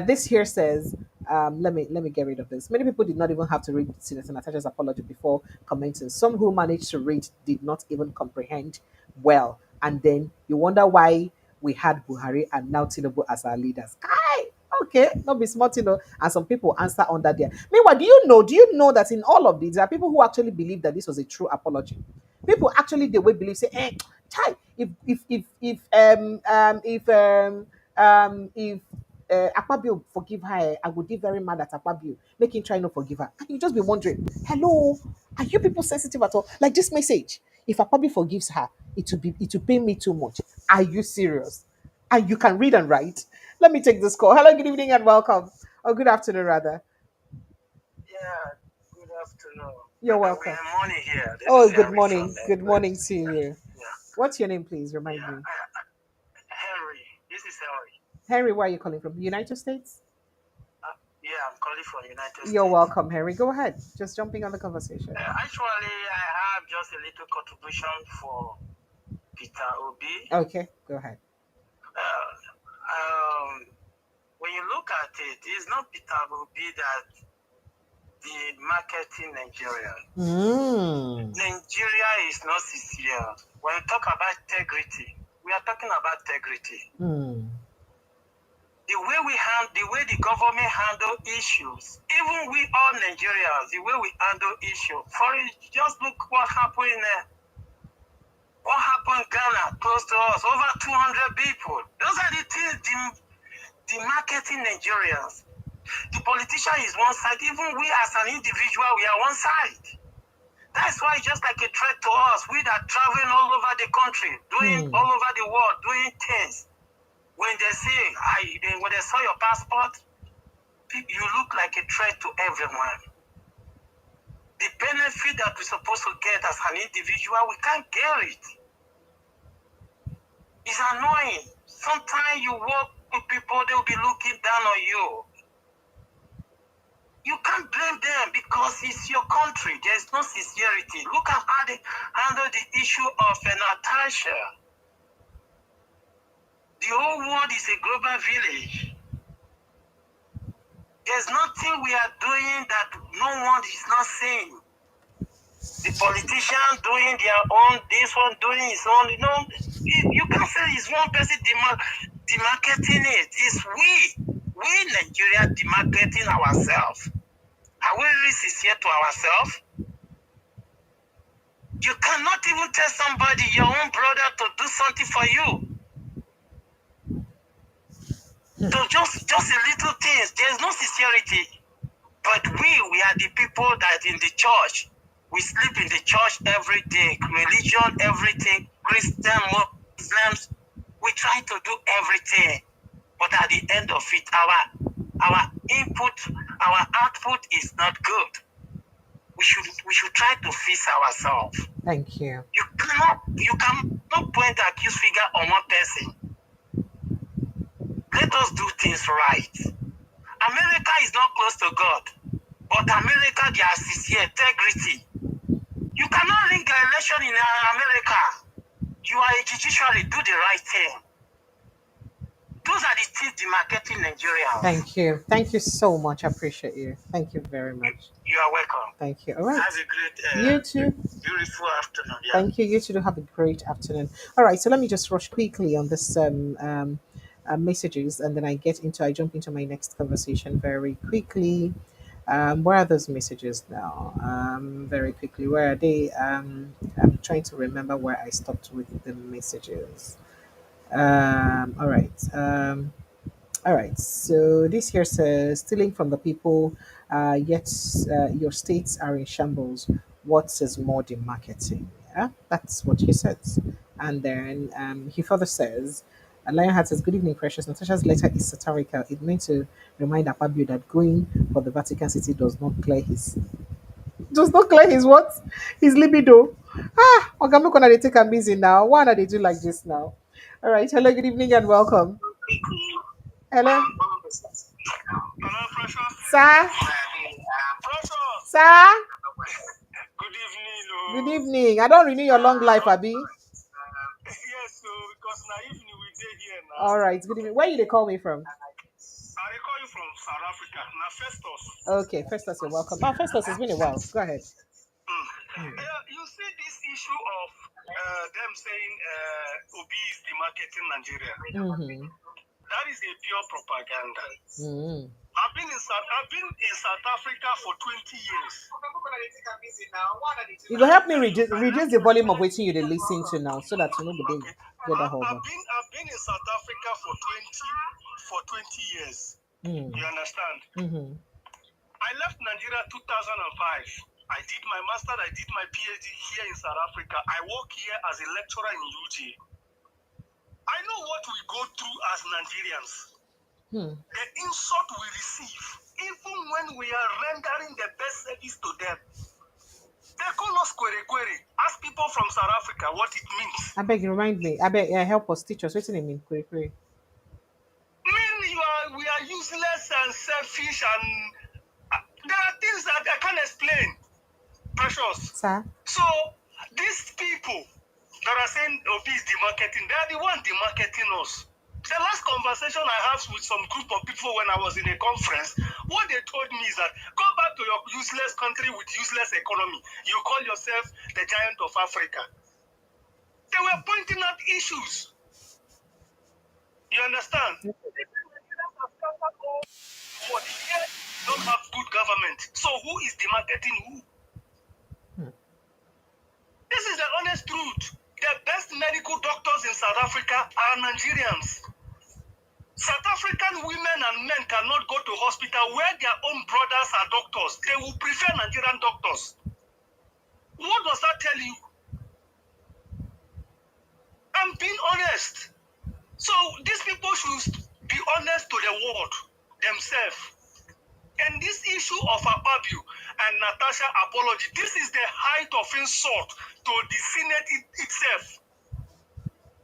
This here says, let me get rid of this. Many people did not even have to read Senator Natasha's apology before commenting. Some who managed to read did not even comprehend well, and then you wonder why we had Buhari and now Tinubu as our leaders. Aye, okay, not be smart, and some people answer under there. Meanwhile, do you know that in all of these, there are people who actually believe that this was a true apology. People actually they will believe say, chai, if Akpabio forgive her, I would be very mad at Akpabio, making try not forgive her. And you just be wondering, hello, are you people sensitive at all? Like this message, if Akpabio forgives her, it will pay me too much. Are you serious? And you can read and write. Let me take this call. Hello, good evening and welcome. Or good afternoon rather.
Yeah, good afternoon.
You're
We
welcome.
are morning here. This
Oh,
is
good
Henry
morning.
from
Good
England.
morning to you.
Yeah,
What's your name, please? Remind
yeah.
me.
Henry, this is Henry.
Henry, where are you calling from? United States?
Yeah, I'm calling from United
You're
States.
welcome, Henry. Go ahead. Just jumping on the conversation.
Actually, I have just a little contribution for Peter Obi.
Okay, go ahead.
Uh, um, when you look at it, it's not Peter Obi that the marketing Nigeria. Nigeria is not sincere. When you talk about integrity, we are talking about integrity. The way the government handle issues, even we all Nigerians, the way we handle issues. Just look what happened in Ghana, close to us, over 200 people. Those are the things the marketing Nigerians. The politician is one side. Even we as an individual, we are one side. That's why it's just like a threat to us. We that traveling all over the country, doing all over the world, doing things. When they say, when they saw your passport, you look like a threat to everyone. The benefit that we're supposed to get as an individual, we can't get it. It's annoying. Sometimes you walk with people, they'll be looking down on you. You can't blame them because it's your country. There's no sincerity. Look at how they handle the issue of Natasha. The whole world is a global village. There's nothing we are doing that no one is not saying. The politician doing their own, this one doing his own. You can't say it's one person demarketing it. It's we Nigeria demarketing ourselves. Are we really sincere to ourselves? You cannot even tell somebody, your own brother, to do something for you. So just a little things. There's no sincerity. But we are the people that in the church, we sleep in the church every day. Religion, everything. Christian, Muslims, We try to do everything, but at the end of it, our input, our output is not good. We should try to fix ourselves.
Thank you.
You cannot point accuse finger on one person. Let us do things right. America is not close to God, but America, they are sincere integrity. You cannot rig an election in America. You are a judiciary, do the right thing. Those are the things demarcating Nigerians.
Thank you. Thank you so much. I appreciate you. Thank you very much.
You are welcome.
Thank you. All right.
Have a great,
You too.
beautiful afternoon. Yeah.
Thank you. You too. Have a great afternoon. All right. So let me just rush quickly on this messages, and then I jump into my next conversation very quickly. Where are those messages now? Very quickly. Where are they? I'm trying to remember where I stopped with the messages. All right. All right. So this here says stealing from the people, yet your states are in shambles. What says more than marketing? Yeah, that's what he says. And then he further says, Lionheart says, "Good evening, precious. Natasha's letter is satirical. It meant to remind Akpabio that going for the Vatican City does not clear his what? His libido. Ah, okay, I'm gonna take a busy now. Why not they do like this now? All right. Hello, good evening, and welcome. Hello,
Hello, precious.
sir.
Precious.
Sir.
Good evening.
Good evening. I don't renew your long life, Abby.
Yes, so because now evening we day here now.
All right. Good evening. Where you they call me from?
I call you from South Africa. Now, Festus.
Okay, Festus, you're welcome. Oh, Festus, it's been a while. Go ahead.
Yeah, you see this issue of them saying Obi is demarketing Nigeria.
Mm-hmm.
That is a pure propaganda.
Mm-hmm.
I've been in South Africa for 20 years.
You go help me reduce the volume of waiting you they listen to now, so that you know the
Okay.
get that hold on.
I've been in South Africa for 20 years.
Mm.
You understand?
Mm-hmm.
I left Nigeria 2005. I did my master, I did my PhD here in South Africa. I work here as a lecturer in UG. I know what we go through as Nigerians. The insult we receive, even when we are rendering the best service to them. They call us query query. Ask people from South Africa what it means.
I beg you remind me. I beg help us teach us. What's the mean? Quick.
We are useless and selfish, and there are things that I can't explain. Precious.
Sir.
So these people that are saying Obi is demarketing, they are the one demarketing us. The last conversation I had with some group of people when I was in a conference, what they told me is that go back to your useless country with useless economy. You call yourself the giant of Africa. They were pointing out issues. You understand? For the year don't have good government. So who is demarketing who? This is the honest truth. The best medical doctors in South Africa are Nigerians. South African women and men cannot go to hospital where their own brothers are doctors. They will prefer Nigerian doctors. What does that tell you? I'm being honest. So these people should be honest to the world themselves. And this issue of Akpabio and Natasha apology, this is the height of insult to the Senate itself.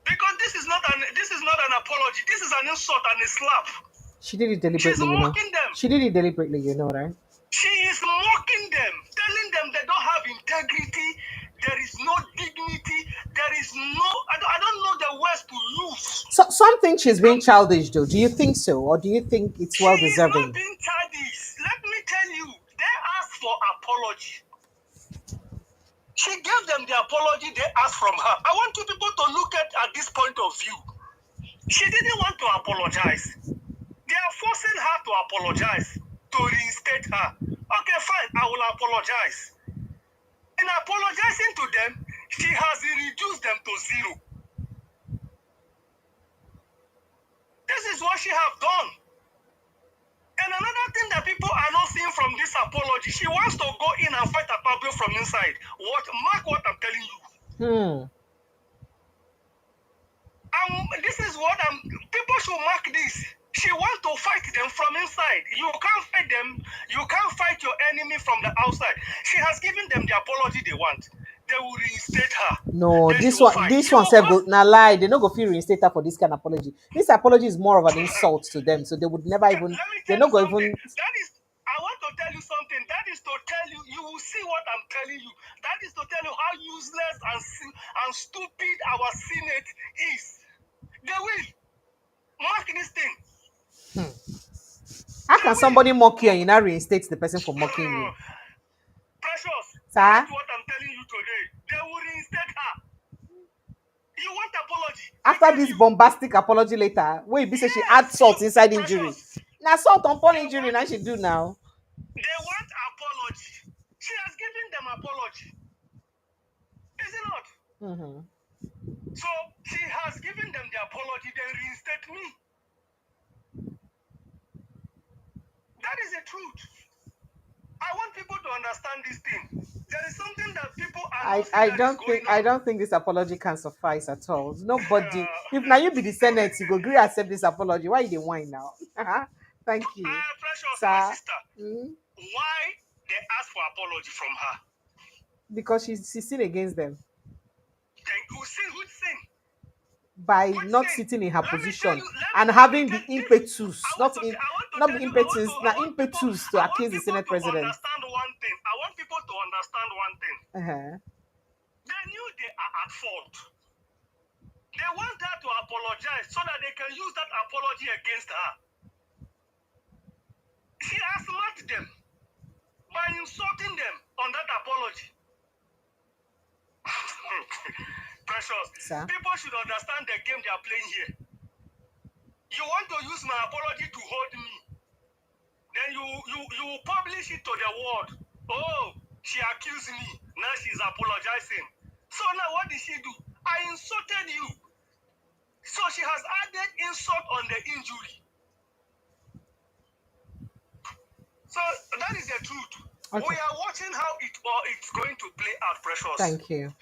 Because this is not an apology. This is an insult and a slap.
She did it deliberately,
She's mocking them.
She did it deliberately, right?
She is mocking them, telling them they don't have integrity. There is no dignity. There is no. I don't know the words to use.
So some think she's being childish, though. Do you think so, or do you think it's well deserving?
She is not being childish. Let me tell you, they asked for apology. She gave them the apology they asked from her. I want you people to look at this point of view. She didn't want to apologize. They are forcing her to apologize, to reinstate her. Okay, fine, I will apologize. In apologizing to them, she has reduced them to zero. This is what she has done. And another thing that people are not seeing from this apology, she wants to go in and fight Akpabio from inside. Mark what I'm telling you. I This is what people should mark this. She wants to fight them from inside. You can't fight them. You can't fight your enemy from the outside. She has given them the apology they want. They will reinstate her.
No,
Then she
this
will
one,
fight.
this
She
one
will
said
cause.
na lie. They no go feel reinstate her for this kind of apology. This apology is more of an insult to them, so they would never even.
Let me
They
tell
no
you
go
something.
even.
That is, I want to tell you something. That is to tell you, you will see what I'm telling you. That is to tell you how useless and stupid our Senate is. They will mark this thing.
How can somebody mock you and you now reinstate the person for mocking you?
Precious,
Sir?
that's what I'm telling you today. They will reinstate her. You want apology?
After this bombastic apology later, wait, be say she add salt inside injury. Now salt upon injury, now she do now.
They want apology. She has given them apology. Is it not?
Mm-hmm.
So she has given them the apology, then reinstate me. That is the truth. I want people to understand this thing. There is something that people are not
I
seeing that is going on.
I don't think this apology can suffice at all. Nobody. If now you be the Senate, you go agree accept this apology. Why you dey whine now? Thank you,
Precious, my
sir.
sister. Why they ask for apology from her?
Because she's sin against them
Who sin?
by not sitting in her position and having the impetus, not the impetus, not impetus to accuse the Senate president.
I want people to understand one thing.
Uh-huh.
They knew they are at fault. They want her to apologize so that they can use that apology against her. She has marked them by insulting them on that apology. Precious.
Sir?
People should understand the game they are playing here. You want to use my apology to hold me. Then you publish it to the world. Oh, she accused me. Now she's apologizing. So now what did she do? I insulted you. So she has added insult on the injury. So that is the truth.
Okay.
We are watching how it's going to play out, Precious.
Thank you.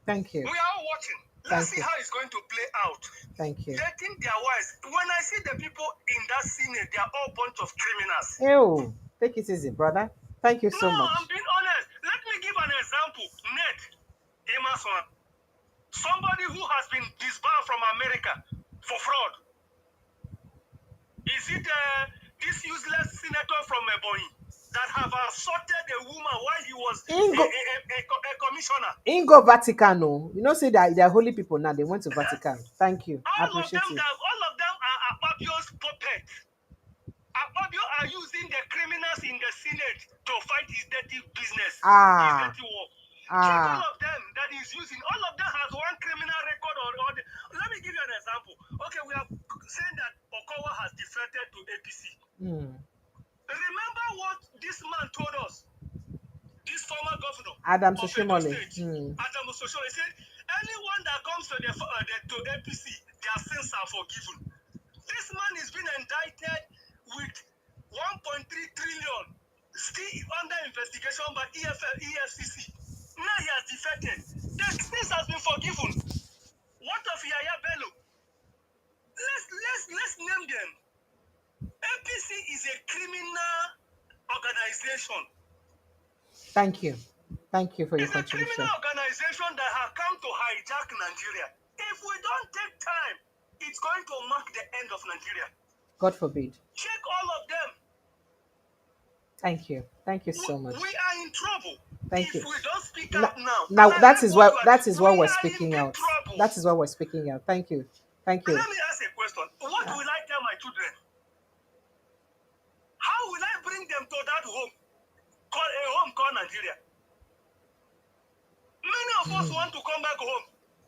Thank you.
We are watching. Let's see how it's going to play out.
Thank you.
They think they are wise. When I see the people in that Senate, they are all bunch of criminals.
Ew. Take it easy, brother. Thank you so much.
No, I'm being honest. Let me give an example. Ned Emerson, somebody who has been disbarred from America for fraud. Is it this useless senator from Ebonyi that have assaulted a woman while he was a commissioner?
Ingo Vaticano. You know, say that they're holy people now. They went to Vatican. Thank you. I appreciate it.
All of them are Akpabio's puppets. Akpabio are using the criminals in the Senate to fight his dirty business, his dirty work. All of them that he's using, all of them has one criminal record let me give you an example. Okay, we are saying that Okowa has defected to APC. Remember what this man told us? This former governor,
Adam
of
Soshimole.
Adam Soshimole, said, anyone that comes to APC, their sins are forgiven. This man is being indicted with 1.3 trillion, still under investigation by EFCC. Now he has defected. The sins has been forgiven. What of Yaya Bello? Let's name them. APC is a criminal organization.
Thank you. Thank you for your
contribution. It's a criminal organization that has come to hijack Nigeria. If we don't take time, it's going to mark the end of Nigeria.
God forbid.
Check all of them.
Thank you. Thank you so much.
We are in trouble.
Thank you.
If we don't speak out now.
Now that is why we're speaking out. That is why we're speaking out. Thank you. Thank you.
Let me ask a question. What will I tell my children? How will I bring them to that home? Called Nigeria. Many of us want to come back home.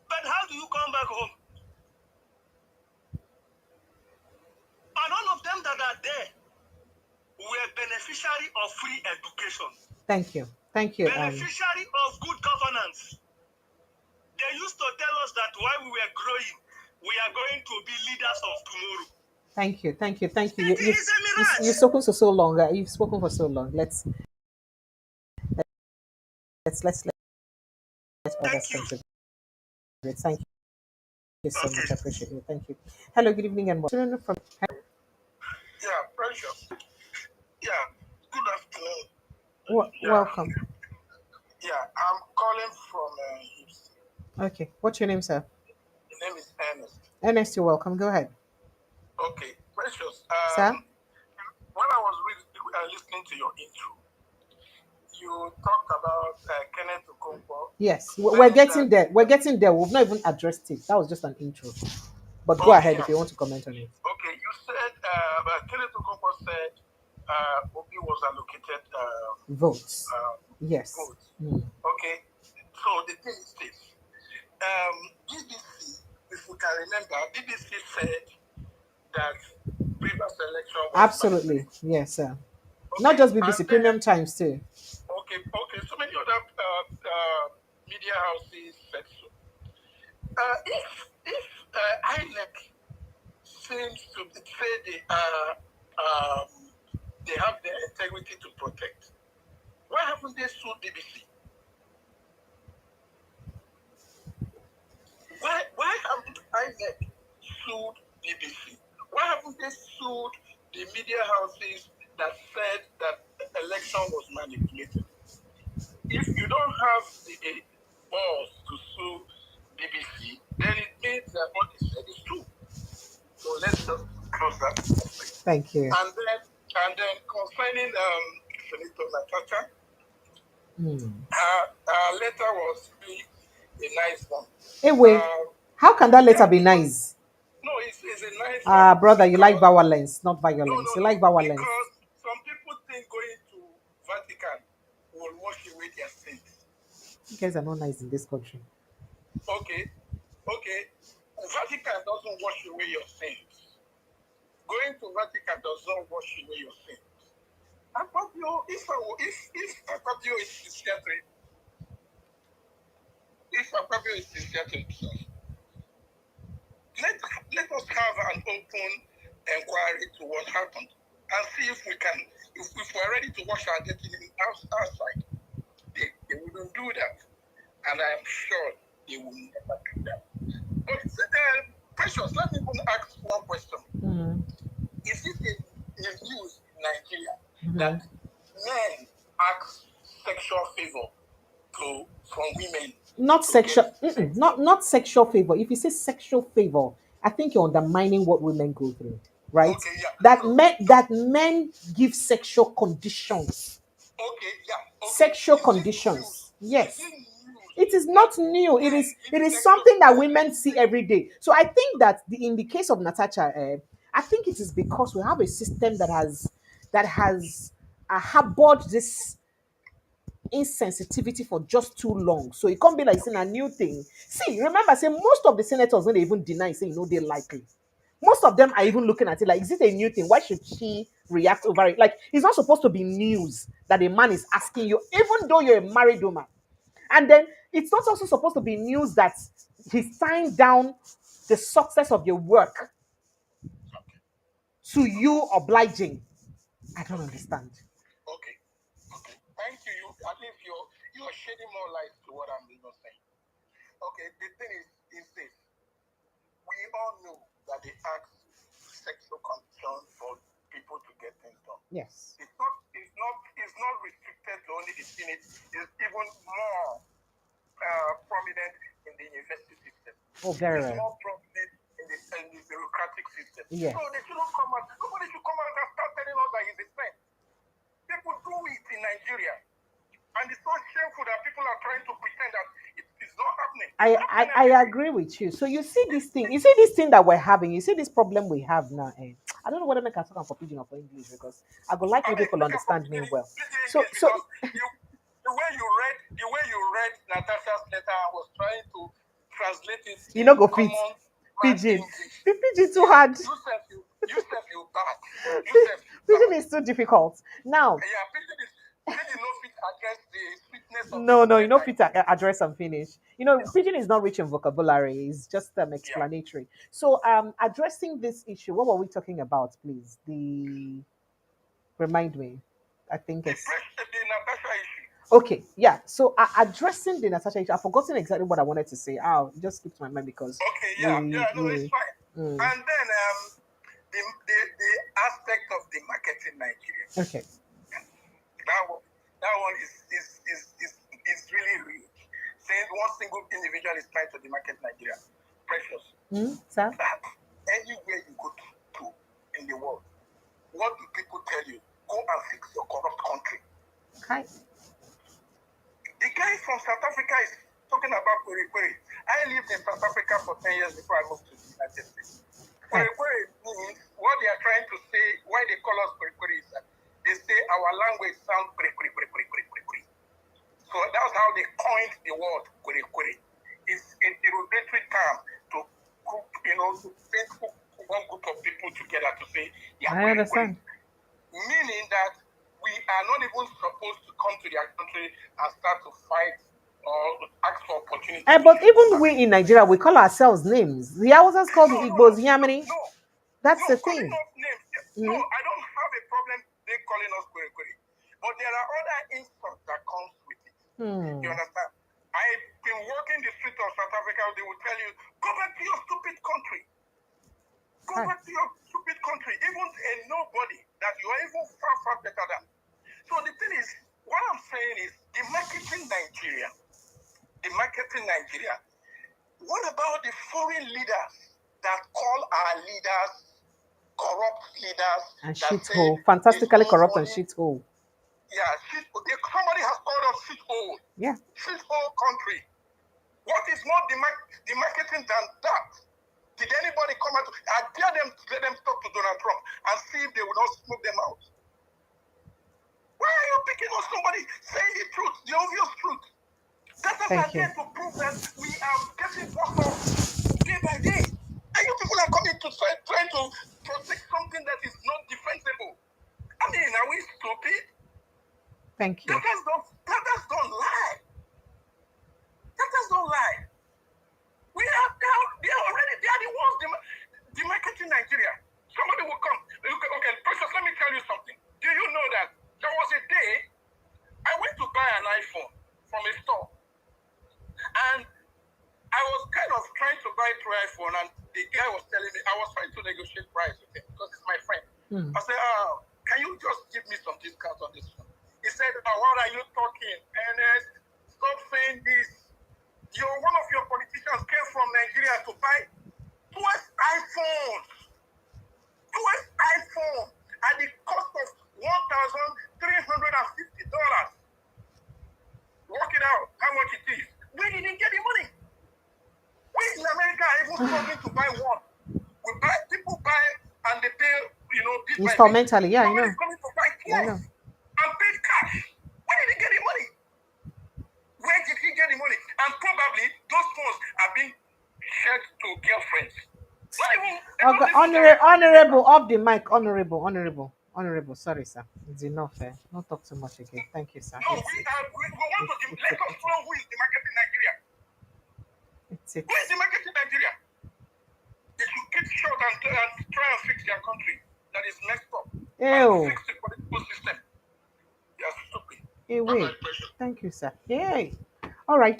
But how do you come back home? And all of them that are there were beneficiary of free education.
Thank you. Thank you.
Beneficiary of good governance. They used to tell us that while we were growing, we are going to be leaders of tomorrow.
Thank you. Thank you. Thank you. You've spoken for so long. You've spoken for so long. Let's let others contribute. Thank you. you so
Okay.
much. I appreciate you. Thank you. Hello, good evening, and welcome. From
Yeah, precious. Yeah. Good afternoon. Yeah.
welcome.
Yeah. I'm calling from Houston.
Okay, what's your name, sir?
The name is Ernest.
Ernest, you're welcome. Go ahead,
Okay, precious.
sir.
When I was listening to your intro, you talked about Kenneth Okonkwo
Yes, we're
saying
getting
that.
there. We're getting there. We've not even addressed it. That was just an intro. But go
Okay,
ahead if
yeah.
you want to comment on it.
Okay, you said Kenneth Okonkwo said Obi was allocated
Votes.
uh,
Yes.
votes.
Mm.
Okay, so the thing is this. BBC, if we can remember, BBC said that previous election was
Absolutely.
manipulated.
Yes, sir. Not
Okay,
just
and
BBC,
then
Premium Times too.
so many other media houses said so. If INEC seems to say they have their integrity to protect, why haven't they sued BBC? Why haven't INEC sued BBC? Why haven't they sued the media houses that said that the election was manipulated? If you don't have the balls to sue BBC, then it means that what they said is true. So let's just close that aspect.
Thank you.
And then concerning Senator Natasha,
Mm.
her letter was really a nice one.
Anyway, how can that letter
Yeah,
be
because
nice?
no, it's a nice one
Brother, you like
because
violence, not
no,
violence.
no,
You
no,
like violence.
because some people think going to Vatican will wash away their sins.
You guys are not nice in this country.
Okay, okay. Vatican doesn't wash away your sins. Going to Vatican does not wash away your sins. Akpabio, if Akpabio is sincere to it, if Akpabio is sincere to himself, let us have an open inquiry to what happened and see if we can, if we're ready to wash our dirty outside. They wouldn't do that. And I'm sure they will never do that. But Precious, let me even ask one question.
Mm.
Is it a news in Nigeria
Mhm.
that men ask sexual favor from women
Not
to get
sexual,
sex?
not sexual favor. If you say sexual favor, I think you're undermining what women go through, right?
Okay, yeah.
That men give sexual conditions,
Okay, yeah. Okay.
sexual
Is it news?
conditions.
Is
Yes,
it news
it is
that
not new. It
men
is
give
it is
sexual?
something that
Okay.
women see every day. So I think that in the case of Natasha, I think it is because we have a system that has harbored this insensitivity for just too long. So it can't be like saying a new thing. See, remember, say most of the senators when they even deny, say they're likely. Most of them are
Okay.
even looking at it like, is it a new thing? Why should she react over
Okay.
it? Like, it's not supposed to be news that a man is asking you, even though you're a married woman. And then it's not also supposed to be news that he's tying down the success of your work
Okay.
to you obliging. I don't
Okay.
understand.
Okay. Okay. Thank you. At least you're shedding more light to what I'm even saying. Okay. The thing is this. We all know that they ask sexual condition for people to get things done.
Yes.
It's not restricted to only the Senate. It's even more prominent in the university system.
Oh, very
It's
well.
more prominent in the bureaucratic system.
Yes.
So they shouldn't come out. Nobody should come out and start telling us that it's a sin. People do it in Nigeria. And it's so shameful that people are trying to pretend that it's not happening. It's happening
I
every day.
agree with you. So you see this thing, that we're having, you see this problem we have now. I don't know whether I can talk for pidgin or for English because I would like
I
make
mean,
people
we can put
understand
it
me
in
well. So
English
so
because the way you read Natasha's letter, I was trying to translate it
you
in
know go fit
common man
pidgin.
English.
The pidgin too
Yeah,
hard.
you bad. You said you
Pidgin
bad.
is too difficult. Now,
Yeah, pidgin no fit address the sweetness of
no,
this
no, you know
letter
fit
again.
address and finish. You know,
Yeah,
pidgin is not rich in vocabulary. It's just
yeah.
explanatory. So addressing this issue, what were we talking about, please? Remind me. I think it's
The Natasha issue.
Okay, yeah. So addressing the Natasha issue, I've forgotten exactly what I wanted to say. Oh, it just skipped my mind because
Okay, yeah,
we
yeah, no, it's fine.
mm,
And then the aspect of the market in Nigeria,
okay.
that one is really rich. Saying one single individual is trying to demarket Nigeria, precious.
Sir?
That anywhere you go to in the world, what do people tell you? Go and fix your corrupt country.
Hi.
The guy from South Africa is talking about Kwere Kwere. I lived in South Africa for 10 years before I moved to the United States.
Hi.
Kwere Kwere means what they are trying to say, why they call us Kwere Kwere is that they say our language sounds Kwere Kwere Kwere Kwere Kwere Kwere Kwere. So that's how they coined the word Kwere Kwere. It's a derogatory term to group, to paint one group of people together to say, yeah,
I
Kwere Kwere.
understand.
Meaning that we are not even supposed to come to their country and start to fight or ask for opportunity.
But even we in Nigeria, we call ourselves names. The Hausas call the Igbos Yamini.
No,
That's
no,
the
calling
thing.
us names. No,
Mhm.
I don't have a problem they calling us Kwere Kwere. But there are other insults that comes with it. You understand? I've been walking the streets of South Africa, they will tell you, go back to your stupid country. Go
Hi.
back to your stupid country. Even a nobody that you are even far, far better than. So the thing is, what I'm saying is, the marketing Nigeria. What about the foreign leaders that call our leaders corrupt leaders
And
that say
shithole.
they
Fantastically
spend
corrupt and
money?
shithole.
Yeah, somebody has called us shithole.
Yeah.
Shithole country. What is more demarcating than that? Did anybody come out? I dare them to let them talk to Donald Trump and see if they will not smoke them out. Why are you picking on somebody saying the truth, the obvious truth? That is
Thank you.
again to prove that we are getting worse off day by day. And you people are coming to trying to protect something that is not defensible. I mean, are we stupid?
Thank you.
That don't lie. That don't lie. They are the ones demarcating Nigeria. Somebody will come. Okay, Precious, let me tell you something. Do you know that there was a day I went to buy an iPhone from a store, and I was kind of trying to buy through iPhone, and the guy was telling me, I was trying to negotiate price with him because he's my friend. I said, can you just give me some discount on this one? He said, what are you talking, Ernest? Stop saying this. One of your politicians came from Nigeria to buy 12 iPhones. 12 iPhones at the cost of $1,350. Work it out, how much it is. We didn't get the money. We in America are even struggling to buy one. People buy and they pay, bit by bit.
Instrumentally, yeah, I know.
Somebody's coming to buy 12 and paid cash. Where did he get the money? Where did he get the money? And probably those phones are being shared to girlfriends. Not even,
Okay, honorable, off the mic, honorable. Sorry, sir. It's enough. Don't talk too much again. Thank you, sir.
No, we want to let us know who is the marketing Nigeria.
It's it.
Who is the marketing Nigeria? They should keep short and try and fix their country that is messed up. And
Ew.
fix the political system. They are stupid.
Wait. Thank you, sir. Yay. All right,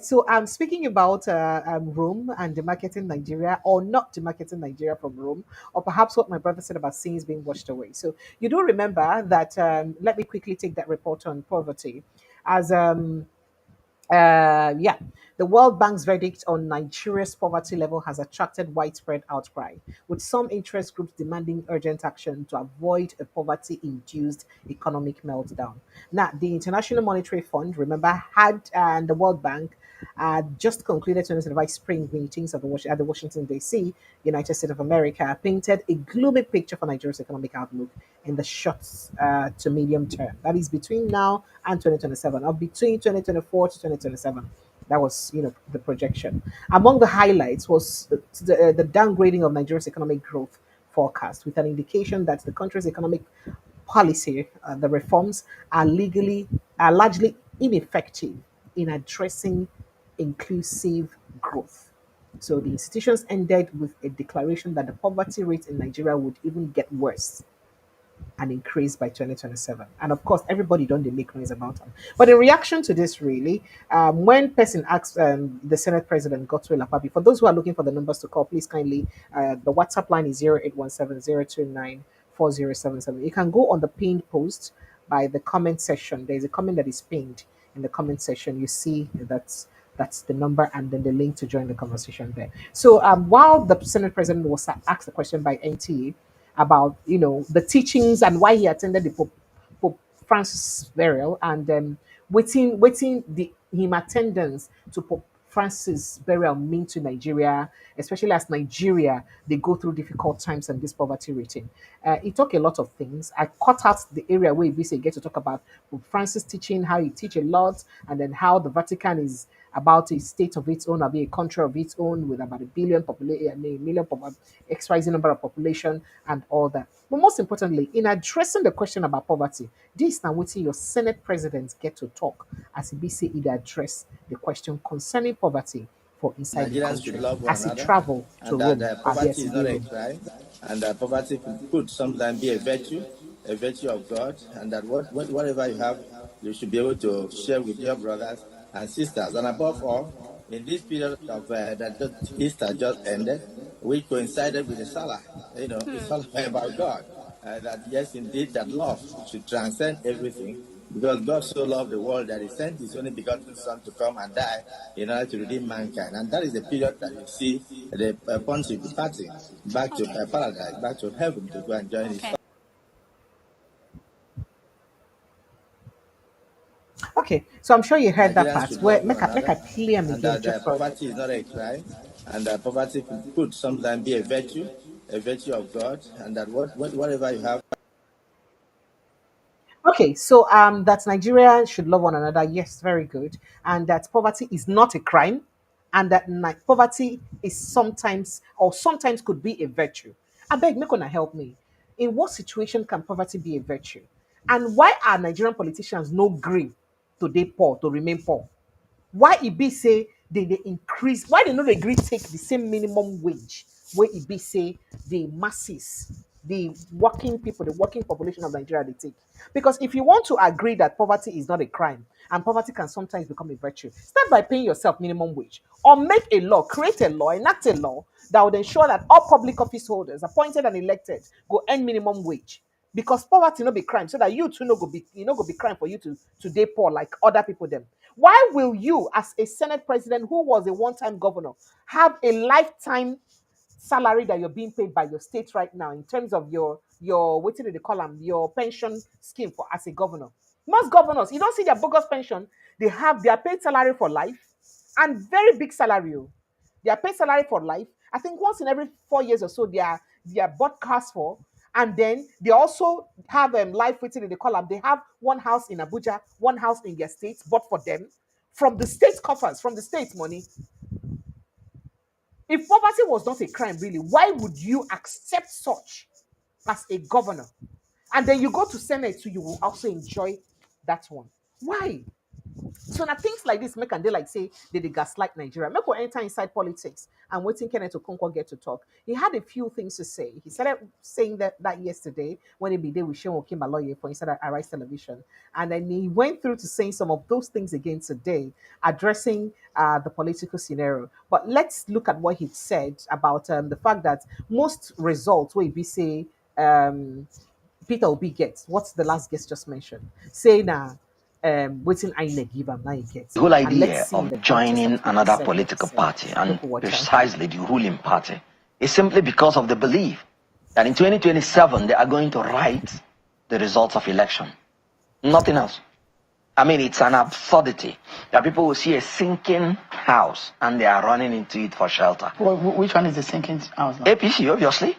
so I'm speaking about Rome and the marketing Nigeria, or not the marketing Nigeria from Rome, or perhaps what my brother said about sins being washed away. So you do remember that. Let me quickly take that report on poverty, as yeah, the World Bank's verdict on Nigeria's poverty level has attracted widespread outcry, with some interest groups demanding urgent action to avoid a poverty induced economic meltdown. Now, the International Monetary Fund, remember, had and the World Bank just concluded 2025 spring meetings at the Washington, D.C., United States of America, painted a gloomy picture for Nigeria's economic outlook in the short to medium term. That is between now and 2027, or between 2024 to 2027. That was, the projection. Among the highlights was the downgrading of Nigeria's economic growth forecast, with an indication that the country's economic policy, the reforms, are largely ineffective in addressing inclusive growth. So the institutions ended with a declaration that the poverty rate in Nigeria would even get worse and increase by 2027. And of course, everybody don't they make noise about them. But in reaction to this, really, when person asked the Senate President Godswill Akpabio, for those who are looking for the numbers to call, please kindly, the WhatsApp line is 0817-029-4077. You can go on the pinned post by the comment section. There's a comment that is pinned in the comment section. You see that's the number and then the link to join the conversation there. So while the Senate President was asked a question by NTA about the teachings and why he attended the Pope Francis burial and waiting the him attendance to Pope Francis burial mean to Nigeria, especially as Nigeria they go through difficult times and this poverty rating. He talked a lot of things. I cut out the area where we get to talk about Pope Francis teaching, how he teach a lot, and then how the Vatican is about a state of its own, or a country of its own with about a billion population, a million XYZ number of population and all that. But most importantly, in addressing the question about poverty, this now what your Senate presidents get to talk as BC either address the question concerning poverty for inside the
Nigerians should
country
love one
as he
another,
traveled to
and
Rome.
that poverty is not a crime, and that poverty could sometimes be a virtue of God, and that whatever you have, you should be able to share with your brothers and sisters. And above all, in this period of that Easter just ended, which coincided with the Salah, it's all about God. That yes, indeed, that love should transcend everything, because God so loved the world that He sent His only begotten Son to come and die in order to redeem mankind. And that is the period that you see the pontiff departing back to paradise, back to heaven to go and join His Father.
Okay, so I'm sure you heard that
Nigerians
part.
should
Where
love
make
one
I
another,
play him
and
again
that
just for
poverty is not a crime, and that poverty could sometimes be a virtue of God, and that whatever you have.
Okay, so that Nigeria should love one another. Yes, very good. And that poverty is not a crime, and that poverty is sometimes could be a virtue. I beg, make una help me. In what situation can poverty be a virtue? And why are Nigerian politicians no green to dey poor, to remain poor? Why e be say they increase, why they no dey gree take the same minimum wage wey e be say the masses, the working people, the working population of Nigeria they take? Because if you want to agree that poverty is not a crime and poverty can sometimes become a virtue, start by paying yourself minimum wage or make a law, create a law, enact a law that would ensure that all public office holders appointed and elected go earn minimum wage, because poverty no be crime, so that you too no go be crime for you to dey poor like other people them. Why will you, as a Senate president who was a one-time governor, have a lifetime salary that you're being paid by your state right now in terms of your what do they call them, your pension scheme for as a governor? Most governors, you don't see their bogus pension. They have their paid salary for life and very big salary. Oh. Their paid salary for life. I think once in every 4 years or so, they are broadcast for. And then they also have life waiting in the column. They have one house in Abuja, one house in their states, but for them, from the state coffers, from the state money. If poverty was not a crime, really, why would you accept such as a governor? And then you go to Senate, so you will also enjoy that one. Why? So now things like this make and they like say they gaslight Nigeria. Make we enter inside politics and waiting Kenneth Okonkwo get to talk. He had a few things to say. He started saying that yesterday when he be there with Seun Okimaloye for inside Arise Television. And then he went through to saying some of those things again today, addressing the political scenario. But let's look at what he said about the fact that most results where he say Peter Obi gets, what's the last guest just mentioned? Say now waiting INEC give him now he gets.
The whole
And let's
idea
see
of
the
joining
context of
another
what he
political
said.
party, and
People watch out.
precisely the ruling party, is simply because of the belief that in 2027 they are going to write the results of election. Nothing else. I mean, it's an absurdity that people will see a sinking house and they are running into it for shelter.
Well, which one is the sinking house now?
APC, obviously.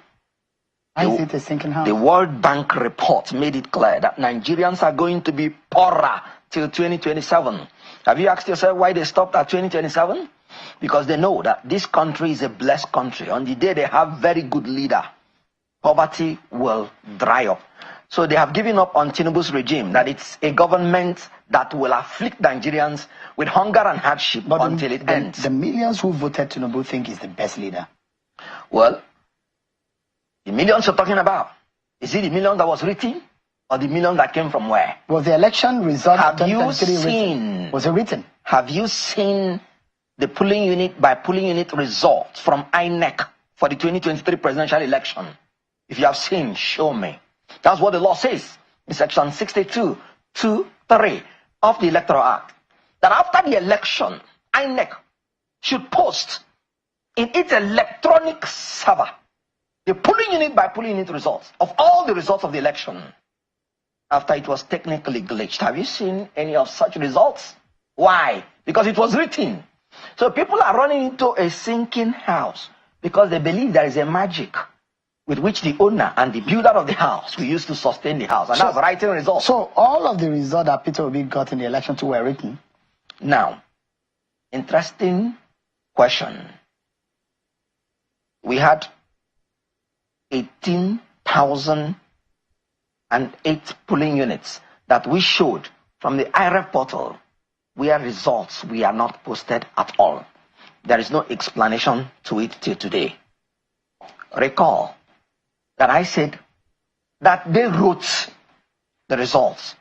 Why is it a sinking house?
The World Bank report made it clear that Nigerians are going to be poorer till 2027. Have you asked yourself why they stopped at 2027? Because they know that this country is a blessed country. On the day they have very good leader, poverty will dry up. So they have given up on Tinubu's regime, that it's a government that will afflict Nigerians with hunger and hardship until it ends.
The millions who voted Tinubu think he's the best leader.
Well, the millions you're talking about, is it the million that was written or the million that came from where?
Was the election result of
Have you
2023 written?
seen?
Was it written?
Have you seen the polling unit by polling unit results from INEC for the 2023 presidential election? If you have seen, show me. That's what the law says in section 62(2)(3) of the Electoral Act. That after the election, INEC should post in its electronic server the polling unit by polling unit results of all the results of the election after it was technically glitched. Have you seen any of such results? Why? Because it was written. So people are running into a sinking house because they believe there is a magic with which the owner and the builder of the house will use to sustain the house. And that's writing results.
So all of the results that Peter Obi got in the election too were written?
Now, interesting question. We had 18,008 polling units that we showed from the IREF portal where results were not posted at all. There is no explanation to it till today. Recall that I said that they wrote the results.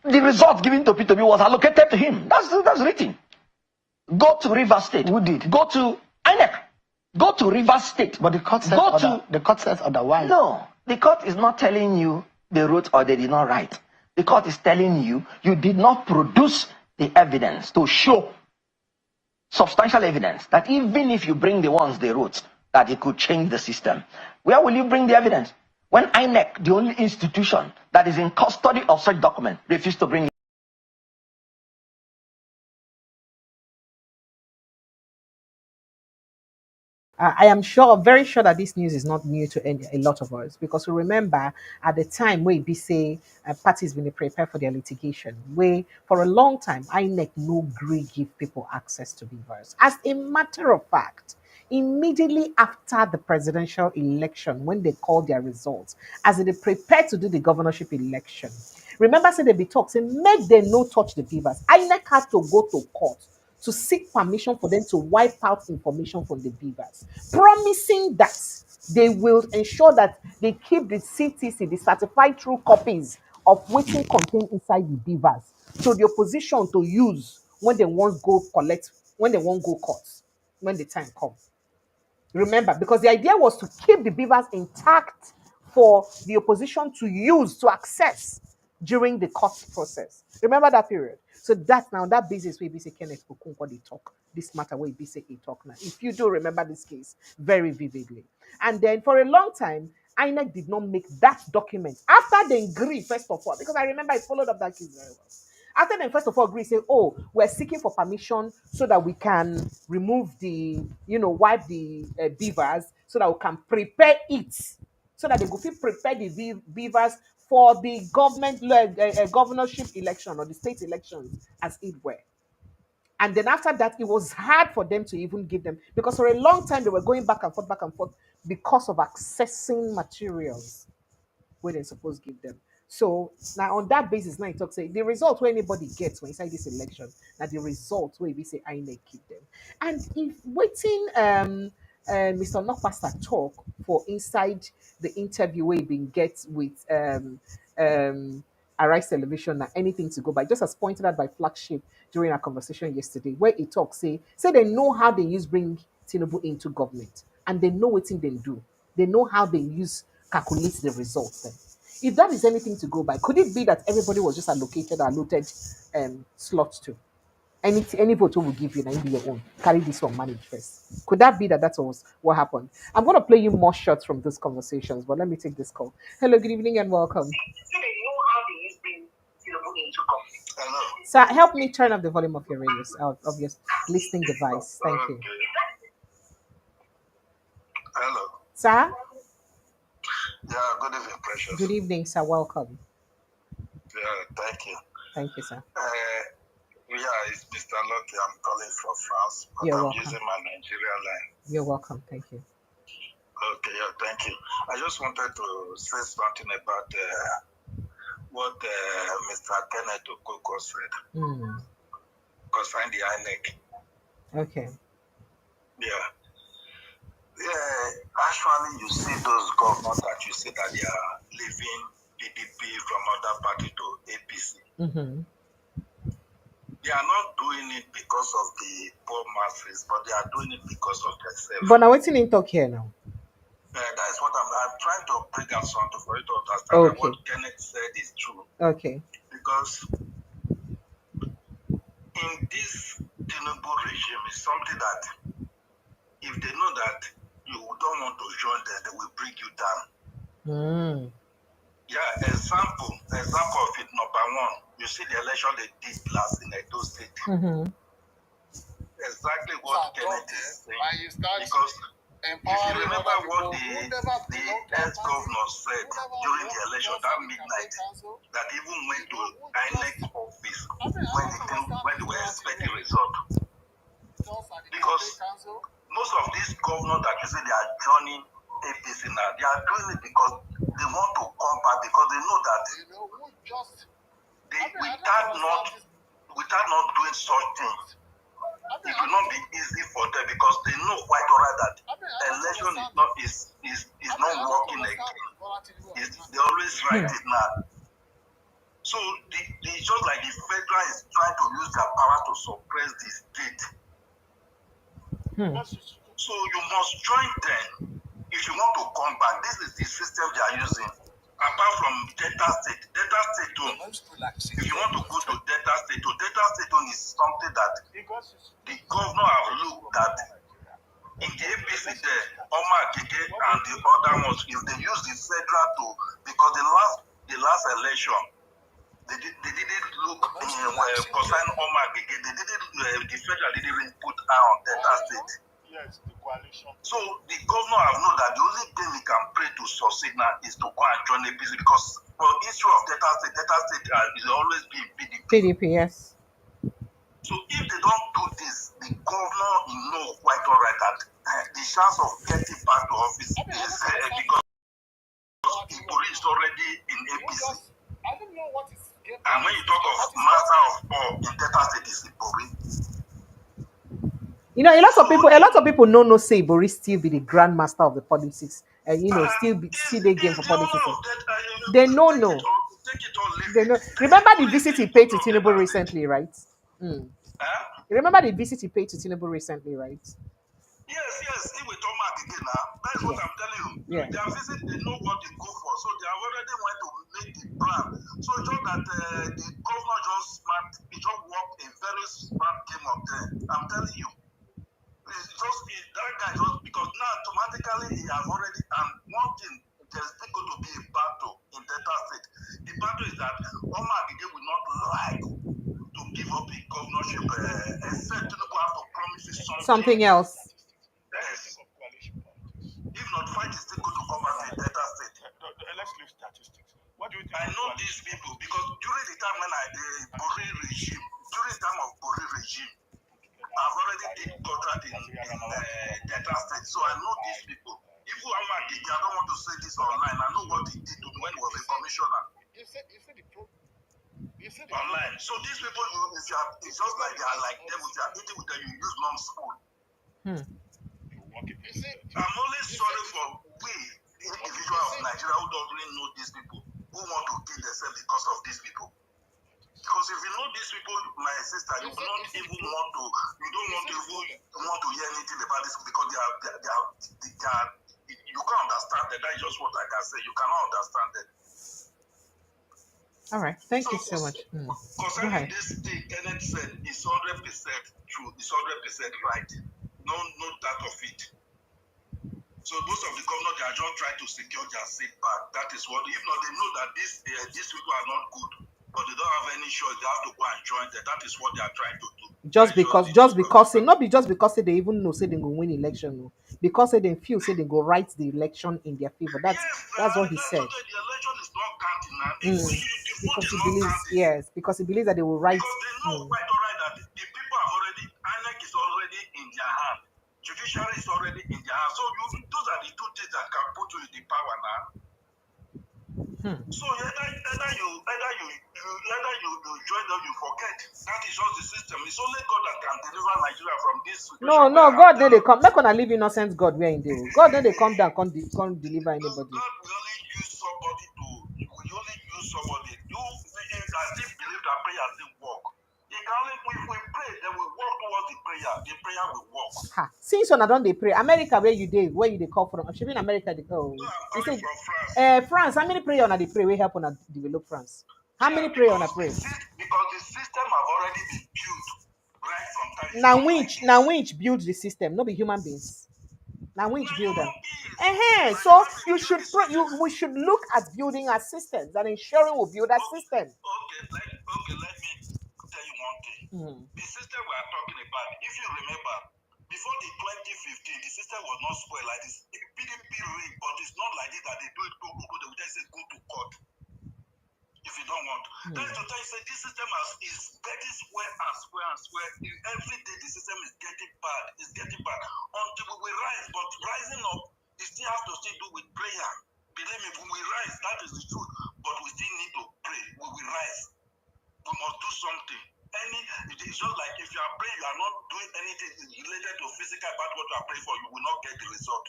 The results given to Peter Obi was allocated to him. That's written. Go to Rivers State.
Who did?
Go to INEC. Go to Rivers State.
But the court says the court says otherwise.
No, the court is not telling you they wrote or they did not write. The court is telling you you did not produce the evidence to show substantial evidence that even if you bring the ones they wrote, that it could change the system. Where will you bring the evidence? When INEC, the only institution that is in custody of such document, refused to bring it.
I am sure, very sure that this news is not new to a lot of us because we remember at the time where we say parties been prepared for their litigation, where for a long time INEC no agree give people access to beavers. As a matter of fact, immediately after the presidential election, when they called their results, as they prepared to do the governorship election, remember, say they be talk, say make them no touch the beavers. INEC had to go to court to seek permission for them to wipe out information from the beavers, promising that they will ensure that they keep the CTC, the certified true copies of what's contained inside the beavers, so the opposition to use when they want go collect, when they want go court, when the time comes. Remember, because the idea was to keep the beavers intact for the opposition to use, to access during the court process. Remember that period. So that's now that basis where we say Kenneth Okonkwo they talk. This matter where we say he talk now. If you do remember this case very vividly. And then for a long time, INEC did not make that document after they agree, first of all, because I remember I followed up that case very well. After them, first of all, agree, say, oh, we're seeking for permission so that we can remove the, wipe the beavers so that we can prepare it, so that they go fit prepare the beavers for the governorship election or the state elections as it were. And then after that, it was hard for them to even give them, because for a long time they were going back and forth because of accessing materials where they're supposed to give them. So now on that basis, now it talks say the result where anybody gets when inside this election, now the results where we say I may keep them. And if waiting Mr. Nokpasta talk for inside the interview where he been get with Arise Television or anything to go by, just as pointed out by Flagship during our conversation yesterday, where he talks say they know how they use bring Tinubu into government and they know what thing they do. They know how they use calculate the results then. If that is anything to go by, could it be that everybody was just allocated or allotted slots to? Any vote will give you, now be your own. Carry this one, manage first. Could that be that was what happened? I'm going to play you more shots from those conversations, but let me take this call. Hello, good evening and welcome.
Hello.
Sir, help me turn up the volume of your radio, of your listening device. Thank you.
Hello.
Sir?
Yeah, good evening, Precious.
Good evening, sir. Welcome.
Yeah, thank you.
Thank you, sir.
Yeah, it's Mr. Lucky. I'm calling from France, but
You're
I'm
welcome.
using my Nigeria line.
You're welcome. Thank you.
Okay, yeah, thank you. I just wanted to say something about what Mr. Kenneth Okonkwo said concerning the INEC.
Okay.
Yeah. Yeah, actually, you see those governors that you say that they are leaving PDP, from other party to APC.
Mm-hmm.
They are not doing it because of the poor masses, but they are doing it because of themselves.
But now what's in talk here now?
That is what I'm trying to bring out something for you to understand that
Okay.
what Kenneth said is true.
Okay.
Because in this Tinubu regime is something that if they know that you don't want to join them, they will bring you down.
Mm.
Yeah, example of it, number one, you see the election they did last in Edo State.
Mm-hmm.
Exactly what Kenneth is saying. Because if you remember what the ex-governor said during the election that midnight, that even went to INEC office when they were expecting result. Because most of these governors that you say they are joining APC now, they are doing it because they want to come back because they know that without not doing such things, it will not be easy for them because they know quite alright that election is not working again. They always write it now. So it's just like the federal is trying to use their power to suppress the state. So you must join them if you want to come back. This is the system they are using. Apart from Delta State if you want to go to Delta State is something that the governor have looked at. In the APC there, Omar Keke and the other ones, if they use the federal to, because the last election, they didn't look concern Omar Keke, the federal didn't even put eye on Delta State. So the governor have known that the only thing he can pray to succeed now is to go and join APC because for issue of Delta State is always been PDP.
PDP, yes.
So if they don't do this, the governor knows quite alright that the chance of getting back to office is because Ibori is already in APC. And when you talk of master of all in Delta State is Ibori.
You know, a lot of people no say Ibori still be the grandmaster of the politics, and still the game for politics. They know. They know. Remember the visit he paid to Tinubu recently, right? You remember the visit he paid to Tinubu recently, right?
Yes, he will talk back again now. That is what I'm telling you.
Yeah.
Their visit, they know what they go for, so they have already went to make the plan. So it's just that the governor just smart, he just worked a very smart game of them. I'm telling you. That guy just because now automatically he has already and one thing there's still going to be a battle in Delta State. The battle is that Omar Gide will not like to give up the governorship except to have to promise
something else.
Yes. If not, fight is still going to come back in Delta State. Let's leave statistics. What do you think? I know these people because during the time when during the time of Bori regime, I've already did contract in Delta State, so I know these people. If I don't want to say this online, I know what he did to me when he was a commissioner. Online. So these people, it's just like they are like them. If you are eating with them, you use long spoon. I'm only sorry for we, individuals of Nigeria who don't really know these people, who want to kill themselves because of these people. Because if you know these people, my sister, you don't want to hear anything about this because they are you can't understand that. That is just what I can say. You cannot understand that.
All right, thank you so much.
Concerning this thing, Kenneth said is 100% true, it's 100% right. No doubt of it. So most of the governors, they are just trying to secure their seat back. That is what, if not, they know that these people are not good, but they don't have any choice. They have to go and join them. That is what they are trying to do. Just because
they even know say they go win election, no. Because they feel say they go write the election in their favor. That's what he said.
The election is not counting now.
Because he believes that they will write.
Because they know quite alright that the people are already, INEC is already in their hand. Judiciary is already in their hands. So those are the two things that can put you in the power now. So either you join or you forget. That is just the system. It's only God that can deliver Nigeria from this situation.
No, God then they come. Not gonna leave innocent God where in there. God then they come down, can't deliver anybody.
God will only use somebody to. Will only I still believe that prayer still work. It can only, if we pray, then we work towards the prayer will work.
Ha. Since when I don't they pray, America where you dey, where you dey call from? She mean America they go.
So I'm
You
coming
say,
from France.
France. How many prayer on they pray? We help on develop France. How many prayer on a pray?
Because the system have already been built right from time.
Now which build the system? No be human beings. Now which
Now
build them?
human beings.
So you should we should look at building our systems and ensuring we build our system.
Okay, let me tell you one thing. The system we are talking about, if you remember, before the 2015, the system was not spoiled like this. It didn't be rigged, but it's not like this that they do it, they will just say go to court if you don't want. That's to tell you, say this system is getting square. Every day the system is getting bad. Until we will rise, but rising up, it still has to still do with prayer. Believe me, when we rise, that is the truth. But we still need to pray. We will rise. We must do something. It's just like if you are praying, you are not doing anything related to physical about what you are praying for, you will not get the result.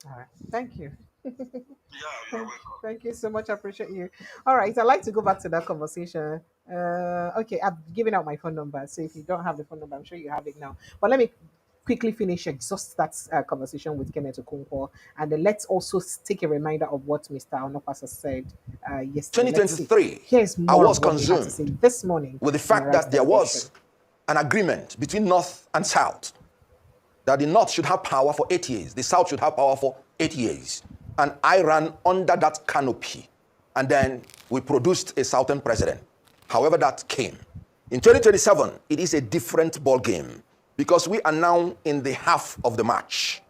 All right. Thank you.
Yeah, you're welcome.
Thank you so much. I appreciate you. All right. I'd like to go back to that conversation. Okay, I've given out my phone number. So if you don't have the phone number, I'm sure you have it now. But let me quickly finish exhaust that conversation with Kenneth Okonkwo. And then let's also take a reminder of what Mr. Onopasa said yesterday.
2023,
Here's
I
more
was
of what he had to
concerned
say this morning
with the
on
fact
Arise
that there
Television.
was an agreement between North and South that the North should have power for 8 years, the South should have power for 8 years. And I ran under that canopy. And then we produced a Southern president. However that came. In 2027, it is a different ball game because we are now in the half of the match.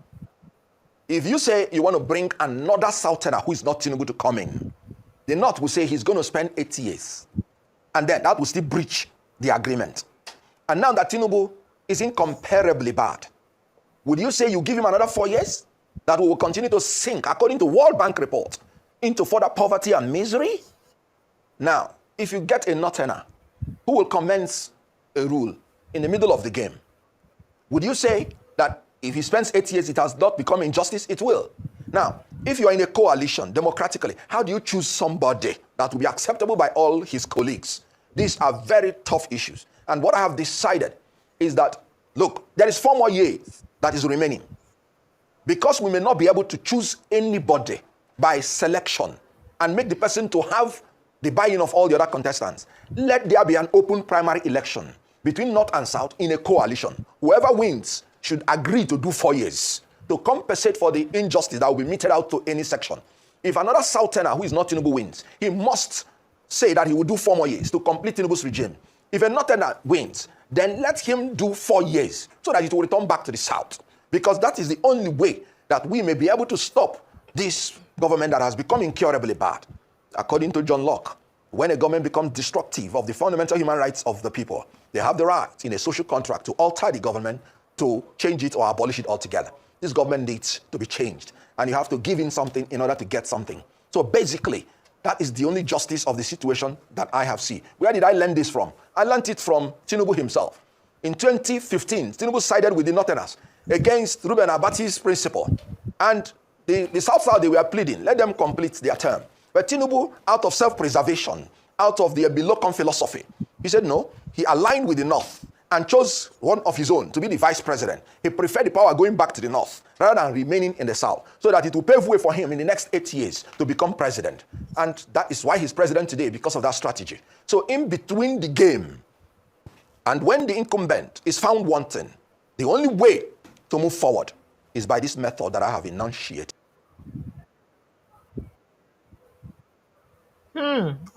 If you say you want to bring another Southerner who is not Tinubu to come in, the North will say he's going to spend 8 years. And then that will still breach the agreement. And now that Tinubu is incomparably bad, would you say you give him another 4 years? That we will continue to sink, according to World Bank report, into further poverty and misery? Now, if you get a Northerner who will commence a rule in the middle of the game, would you say that if he spends 8 years, it has not become injustice? It will. Now, if you are in a coalition democratically, how do you choose somebody that will be acceptable by all his colleagues? These are very tough issues. And what I have decided is that, look, there is 4 more years that is remaining. Because we may not be able to choose anybody by selection and make the person to have the buy-in of all the other contestants, let there be an open primary election between North and South in a coalition. Whoever wins should agree to do 4 years to compensate for the injustice that will be meted out to any section. If another Southerner who is not Tinubu wins, he must say that he will do 4 more years to complete Tinubu's regime. If a Northerner wins, then let him do 4 years so that it will return back to the South. Because that is the only way that we may be able to stop this government that has become incurably bad. According to John Locke, when a government becomes destructive of the fundamental human rights of the people, they have the right in a social contract to alter the government, to change it or abolish it altogether. This government needs to be changed, and you have to give in something in order to get something. So basically, that is the only justice of the situation that I have seen. Where did I learn this from? I learned it from Tinubu himself. In 2015, Tinubu sided with the Northerners against Ruben Abati's principle. And the South, they were pleading, let them complete their term. But Tinubu, out of self-preservation, out of the Bilokon philosophy, he said no. He aligned with the North and chose one of his own to be the vice president. He preferred the power going back to the North rather than remaining in the South, so that it will pave way for him in the next 8 years to become president. And that is why he's president today, because of that strategy. So in between the game, and when the incumbent is found wanting, the only way to move forward is by this method that I have enunciated.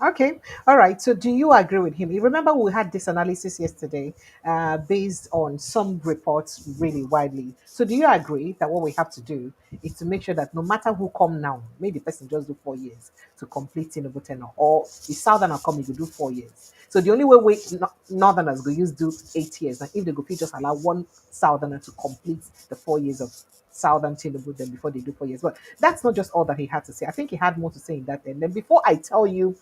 Okay. All right. So do you agree with him? You remember we had this analysis yesterday based on some reports really widely. So do you agree that what we have to do is to make sure that no matter who come now, may the person just do 4 years to complete Tinubu tenure, or the Southerner come, you could do 4 years. So the only way Northerners go use do 8 years, and if they go, just allow one Southerner to complete the 4 years of Southern Tinubu then before they do 4 years. But that's not just all that he had to say. I think he had more to say in that. And then before I tell you,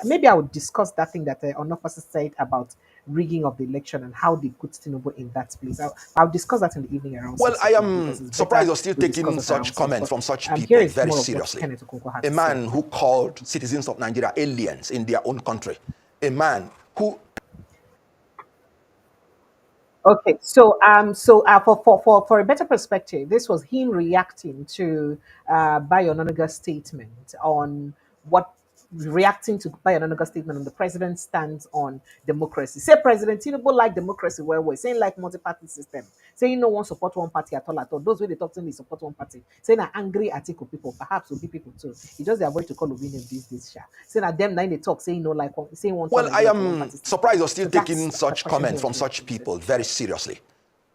maybe I would discuss that thing that Onofasa said about rigging of the election and how they put Tinubu in that place. I'll discuss that in the evening around
Well,
6
I
o'clock because
am
it's
surprised
better
you're still
we discuss
taking
it around
such
6.
comments
But
from such
here
people
is
very
more of what
seriously.
Kenneth Okonkwo had
A
to say.
man who called citizens of Nigeria aliens in their own country. A man who
Okay, for a better perspective, this was him reacting to Bayo Onanuga's statement on what reacting to Bayo Onanuga's statement on the president's stance on democracy. Say President Tinubu like democracy where we're saying like multi-party system, saying no one support one party at all at all. Those way they talk to me support one party, saying that angry article people, perhaps will be people too. He just they avoid to call Obi name this share. Saying that them nine they talk, saying no like one, saying one turn
Well, I
Nigeria to one
am
party system.
surprised you're still
So that's
taking
the
such
question he
comments from
was
such
making.
people very seriously.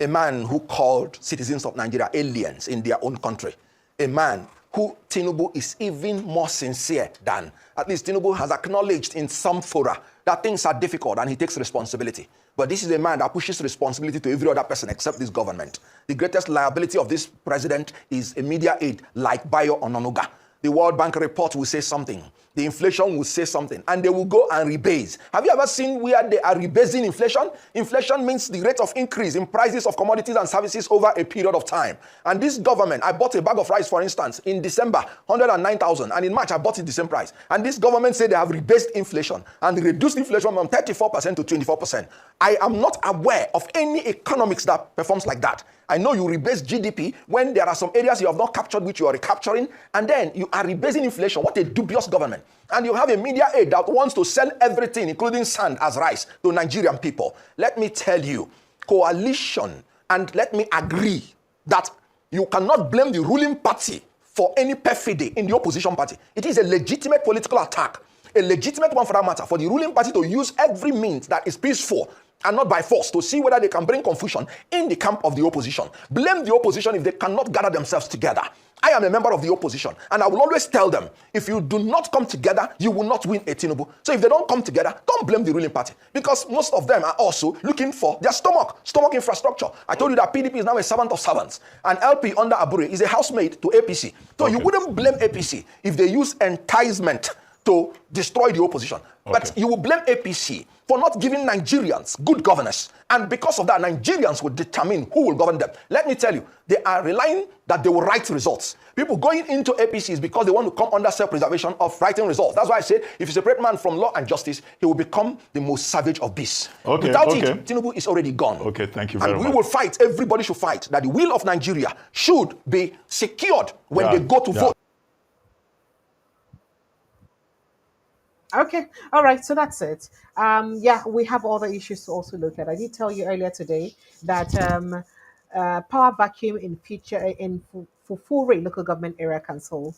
A man who called citizens of Nigeria aliens in their own country. A man who Tinubu is even more sincere than. At least Tinubu has acknowledged in some fora that things are difficult and he takes responsibility. But this is a man that pushes responsibility to every other person except this government. The greatest liability of this president is a media aide like Bayo Onanuga. The World Bank report will say something. The inflation will say something. And they will go and rebase. Have you ever seen where they are rebasing inflation? Inflation means the rate of increase in prices of commodities and services over a period of time. And this government, I bought a bag of rice, for instance, in December, 109,000. And in March, I bought it the same price. And this government said they have rebased inflation and reduced inflation from 34% to 24%. I am not aware of any economics that performs like that. I know you rebase GDP when there are some areas you have not captured which you are recapturing, and then you are rebasing inflation. What a dubious government. And you have a media aide that wants to sell everything, including sand as rice, to Nigerian people. Let me tell you, coalition, and let me agree that you cannot blame the ruling party for any perfidy in the opposition party. It is a legitimate political attack, a legitimate one for that matter, for the ruling party to use every means that is peaceful and not by force to see whether they can bring confusion in the camp of the opposition. Blame the opposition if they cannot gather themselves together. I am a member of the opposition, and I will always tell them, if you do not come together, you will not win a Tinubu. So if they don't come together, don't blame the ruling party, because most of them are also looking for their stomach infrastructure. I told you that PDP is now a servant of servants, and LP under Abure is a housemaid to APC. So you wouldn't blame APC if they use enticement to destroy the opposition. But you will blame APC for not giving Nigerians good governance. And because of that, Nigerians will determine who will govern them. Let me tell you, they are relying that they will write results. People going into APC is because they want to come under self-preservation of writing results. That's why I said, if you separate man from law and justice, he will become the most savage of beasts. Without it, Tinubu is already gone.
Okay, thank you very much.
And we will fight, everybody should fight, that the will of Nigeria should be secured when they go to vote.
Okay, all right, so that's it. We have other issues to also look at. I did tell you earlier today that power vacuum in future in Fufure local government area council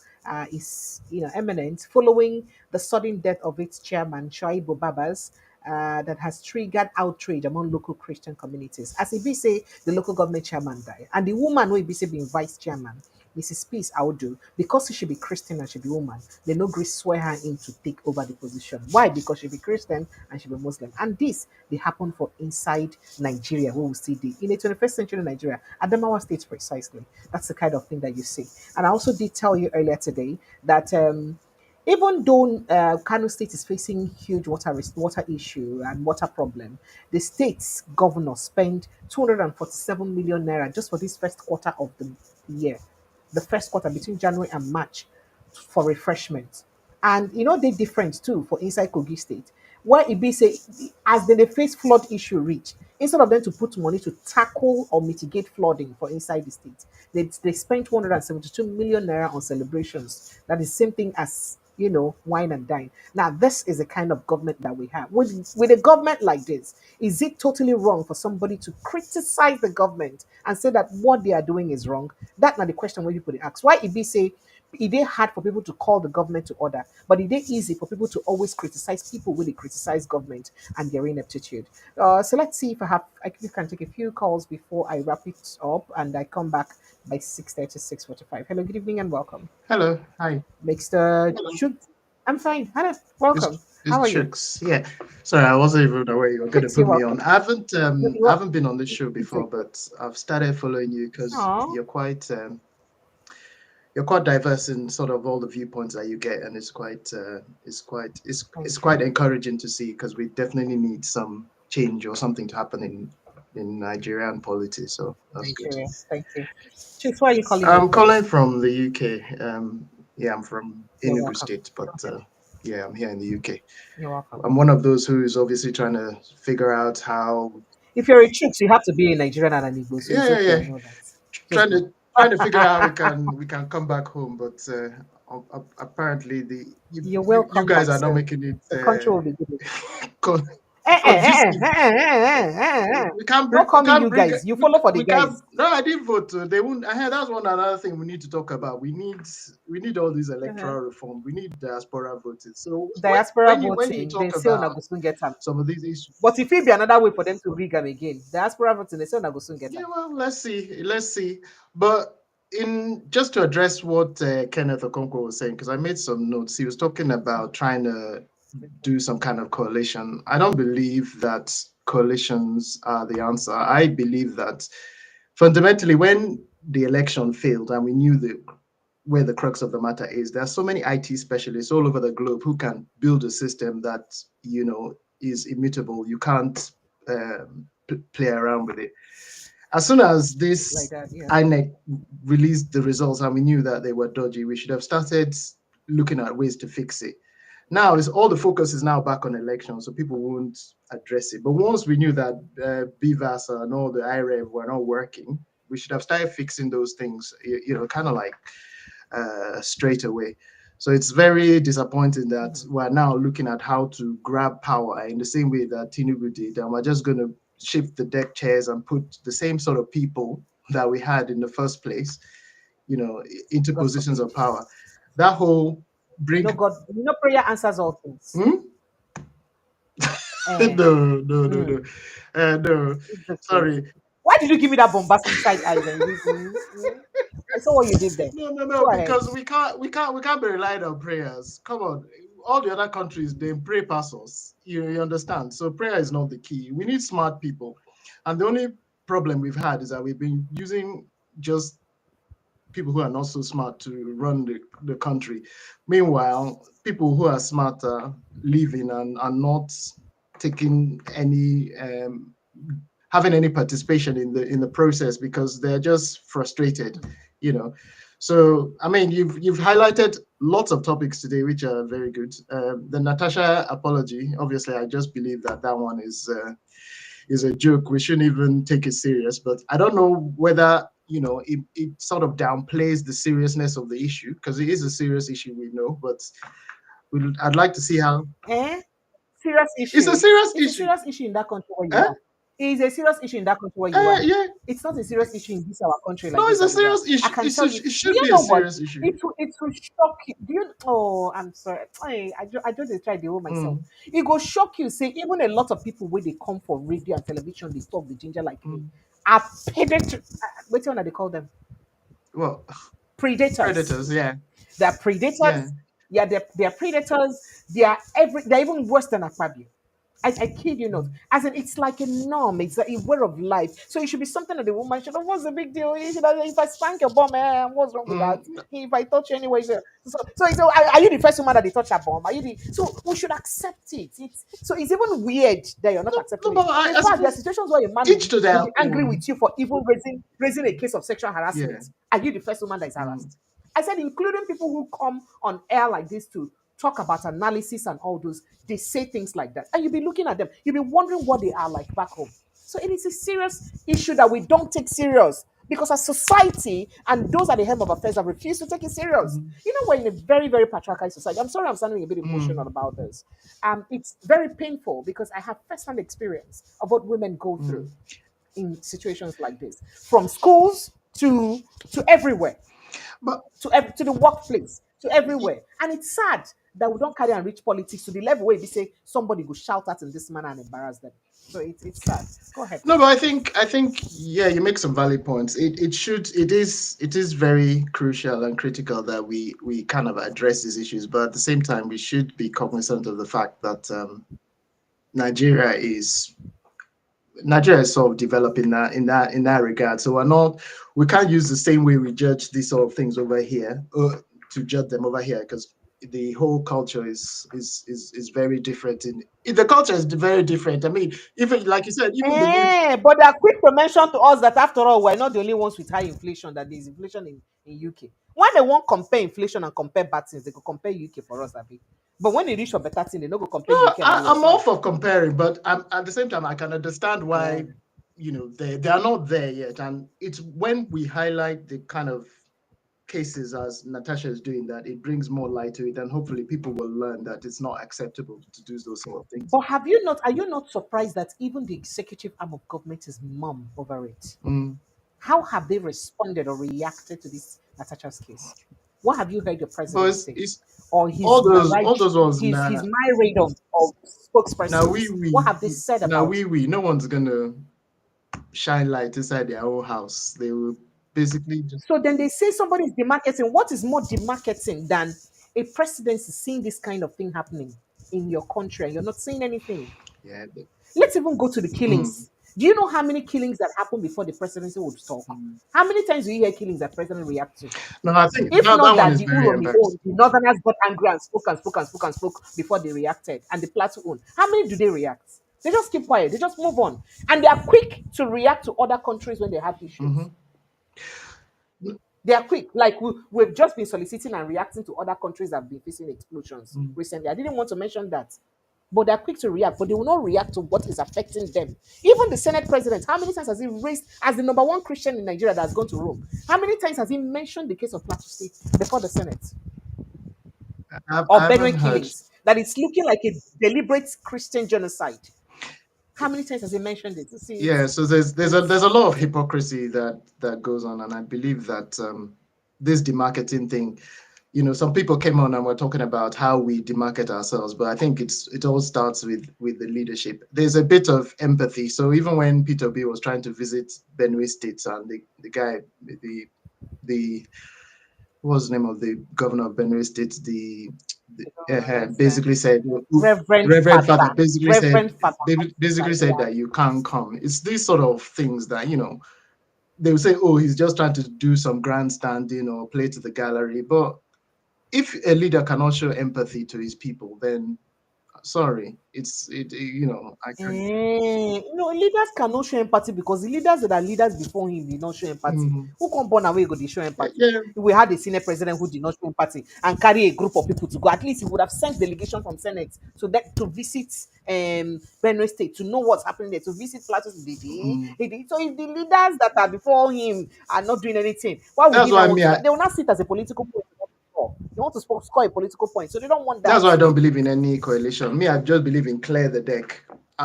is imminent following the sudden death of its chairman Shoaibu Babas. That has triggered outrage among local Christian communities. As it be say, the local government chairman died, and the woman who be say being vice chairman, Mrs. Peace Audu, because she should be Christian and she be woman, they no agree swear her in to take over the position. Why? Because she be Christian and she be Muslim. And this they happen for inside Nigeria, where we see the in the 21st century Nigeria, Adamawa State precisely. That's the kind of thing that you see. And I also did tell you earlier today that even though Kano State is facing huge water issue and water problem, the state's governor spent 247 million naira just for this first quarter of the year, the first quarter between January and March, for refreshment. And they different too for inside Kogi State, where it be say as they face flood issue reach, instead of them to put money to tackle or mitigate flooding for inside the state, they spent 272 million naira on celebrations. That is same thing as wine and dine. Now, this is the kind of government that we have. With a government like this, is it totally wrong for somebody to criticize the government and say that what they are doing is wrong? That's not the question where people ask. Why it be say it is hard for people to call the government to order, but it is easy for people to always criticize people when they criticize government and their ineptitude. So let's see if I can take a few calls before I wrap it up and I come back by 6:30, 6:45. Hello, good evening and welcome.
Hello, hi.
Mr. Chuk. I'm fine. Hello, welcome. How are you?
Chooks. Yeah. Sorry, I wasn't even aware you were going to
You're
put me
welcome.
on. I
You're
haven't been on this show before, but I've started following you because
Aw.
you're quite diverse in sort of all the viewpoints that you get, and it's quite encouraging to see, because we definitely need some change or something to happen in Nigerian politics. So that's good.
Nigeria. Thank you. Chief, where are you calling in
I'm
from?
calling from the UK. Yeah, I'm from
You're
Enugu
welcome.
State, but yeah, I'm here in the UK.
You're welcome.
I'm one of those who is obviously trying to figure out how.
If you're a Chooks, you have to be a Nigerian and an Igbo, so it's
Yeah,
okay.
yeah,
I
yeah.
know that. Just
Trying
go.
to trying to figure out how we can come back home, but apparently
You're
you
welcome
guys
back
are not
soon.
making it
The country will be good.
con-
Eh, eh, eh,
conducive.
eh, eh, eh, eh, eh, eh.
We can't
No
bring we
call me
can't
you
bring
guys. You follow for the
we can't.
guys.
No, I didn't vote. They won't. I heard that's another thing we need to talk about. We need all these
Uh-huh.
electoral reform. We need diaspora voting. So
Diaspora
when you
voting, they
talk
say on
about
go soon get them.
some of these issues,
But if it be another way for them to rig them again, diaspora voting, they say on go soon get
yeah,
them.
well, let's see. But in just to address what Kenneth Okonkwo was saying, because I made some notes. He was talking about trying to do some kind of coalition. I don't believe that coalitions are the answer. I believe that fundamentally, when the election failed and we knew where the crux of the matter is, there are so many IT specialists all over the globe who can build a system that is immutable. You can't play around with it. As soon as
Like
this
that, yeah.
INEC released the results and we knew that they were dodgy, we should have started looking at ways to fix it. Now, all the focus is now back on elections, so people won't address it. But once we knew that BVAS and all the IREV were not working, we should have started fixing those things, kind of like straight away. So it's very disappointing that we're now looking at how to grab power in the same way that Tinubu did, and we're just going to shift the deck chairs and put the same sort of people that we had in the first place, into
God
positions
forbid.
of power. That whole bring.
God, prayer answers all things.
No, no, no, no, no.
It's okay, it's
Sorry.
okay. Why did you give me that bombastic side eyes and you I saw what you did there.
No, no, no.
Go ahead.
Because we can't be relying on prayers. Come on, all the other countries they pray passos. You understand? So prayer is not the key. We need smart people, and the only problem we've had is that we've been using just people who are not so smart to run the country. Meanwhile, people who are smarter leaving and are not taking any having any participation in the process because they're just frustrated, So I mean, you've highlighted lots of topics today, which are very good. The Natasha apology, obviously, I just believe that one is a joke. We shouldn't even take it serious. But I don't know whether it sort of downplays the seriousness of the issue because it is a serious issue, we know. But I'd like to see how.
Serious
It's a
issue.
serious
It's a
issue.
serious issue in that country where you
Eh?
are. It is a serious issue in that country where you are.
Yeah.
It's not a serious issue in this our country like
No,
this
it's a
that we are.
serious
I
issue.
can tell you.
It
Do
should
you
be a
know what?
serious issue.
It will shock you. Do you? Oh, I'm sorry. I just try the whole myself.
Mm,
It will shock you. Say even a lot of people when they come for radio and television, they talk the ginger like me.
mm.
Are predatory. Wait, what they call them?
Well,
Predators.
predators, yeah.
They're predators.
Yeah.
Yeah, they're predators. They're even worse than Akpabio. I kid you not. As in, it's like a norm. It's a way of life. So it should be something that the woman should have. What's the big deal? You should have, if I spank your bum, what's wrong with that?
Mm.
If I touch you anyway, so are you the first woman that they touch her bum? Are you the? So we should accept it. It's even weird that you're not
No,
accepting it.
but
In
I
fact, there are
suppose
situations where a man
each to
will
their
be angry
own.
with you for even raising a case of sexual
Yeah.
harassment. Are you the first woman that is
Mm.
harassed? I said, including people who come on air like this to talk about analysis and all those, they say things like that. And you'll be looking at them, you'll be wondering what they are like back home. So it is a serious issue that we don't take serious because as society and those at the helm of affairs have refused to take it serious.
Mm.
You know, we're in a very, very patriarchal society. I'm sorry I'm sounding a bit emotional
Mm.
about this. It's very painful because I have first-hand experience of what women go through
Mm.
in situations like this, from schools to everywhere,
But
to the workplace, to everywhere. And it's sad that we don't carry and reach politics to the level where we say somebody go shout at in this manner and embarrass them. So it's sad. Go ahead,
no,
please.
but I think yeah, you make some valid points. It is very crucial and critical that we kind of address these issues, but at the same time we should be cognizant of the fact that Nigeria is Nigeria is sort of developing in that regard. So we can't use the same way we judge these sort of things over here to judge them over here because the whole culture is very different. In the culture is very different. I mean, even like you said, even the youth.
But they're quick to mention to us that after all, we're not the only ones with high inflation, that there's inflation in UK. When they won't compare inflation and compare bad things, they could compare UK for us, Abi. But when they reach for better thing, they don't go compare
No,
UK and US.
I'm all for comparing, but at the same time, I can understand why,
Yeah.
they are not there yet. And it's when we highlight the kind of cases as Natasha is doing that, it brings more light to it, and hopefully people will learn that it's not acceptable to do those sort of things.
But are you not surprised that even the executive arm of government is mum over it? How have they responded or reacted to this Natasha's case? What have you heard the
But
president say?
it's
Or his
all
narrate,
those ones
his
now.
myriad of
Now
spokespersons? What have they said about it?
no one's gonna shine light inside their own house. They will basically just
So then they say somebody is demarketing. What is more demarketing than a presidency seeing this kind of thing happening in your country and you're not saying anything?
yeah.
Let's even go to the killings. Do you know how many killings that happened before the presidency would talk? How many times do you hear killings that president react to?
No, I think
If
that
not
one
that
is
the
very
Uromi
embarrassing.
own, the Northerners got angry and spoke and spoke and spoke and spoke before they reacted, and the Plateau own. How many do they react? They just keep quiet. They just move on, and they are quick to react to other countries when they have issues. They are quick. Like we've just been soliciting and reacting to other countries that have been facing explosions recently. I didn't want to mention that. But they're quick to react, but they will not react to what is affecting them. Even the Senate president, how many times has he raised, as the number one Christian in Nigeria that has gone to Rome, how many times has he mentioned the case of Plateau State before the Senate?
I
Or
haven't
Benue
heard.
killings, that it's looking like a deliberate Christian genocide. How many times has he mentioned it? You see,
Yeah, so there's a lot of hypocrisy that goes on, and I believe that this demarketing thing, some people came on and were talking about how we demarket ourselves, but I think it all starts with the leadership. There's a bit of empathy. So even when Peter Obi was trying to visit Benue State, and the guy, the what was the name of the governor of Benue State, basically said,
Reverend
Reverend Father
Father,
basically said
Reverend Father, yeah.
that you can't come. It's these sort of things that they will say, oh, he's just trying to do some grandstanding or play to the gallery. But if a leader cannot show empathy to his people, then sorry, I can't.
Leaders cannot show empathy because the leaders that are leaders before him did not show empathy. Who come born away go they show empathy?
Yeah,
If we had a senior president who did not show empathy and carry a group of people to go, at least he would have sent delegation from Senate to visit Benue State to know what's happening there, to visit Plateau. So if the leaders that are before him are not doing anything, why would
that's
he
why
not want to? They will not sit as a political point. They want to score a political point, so they don't want
that's
that.
why I don't believe in any coalition. Me, I just believe in clear the deck.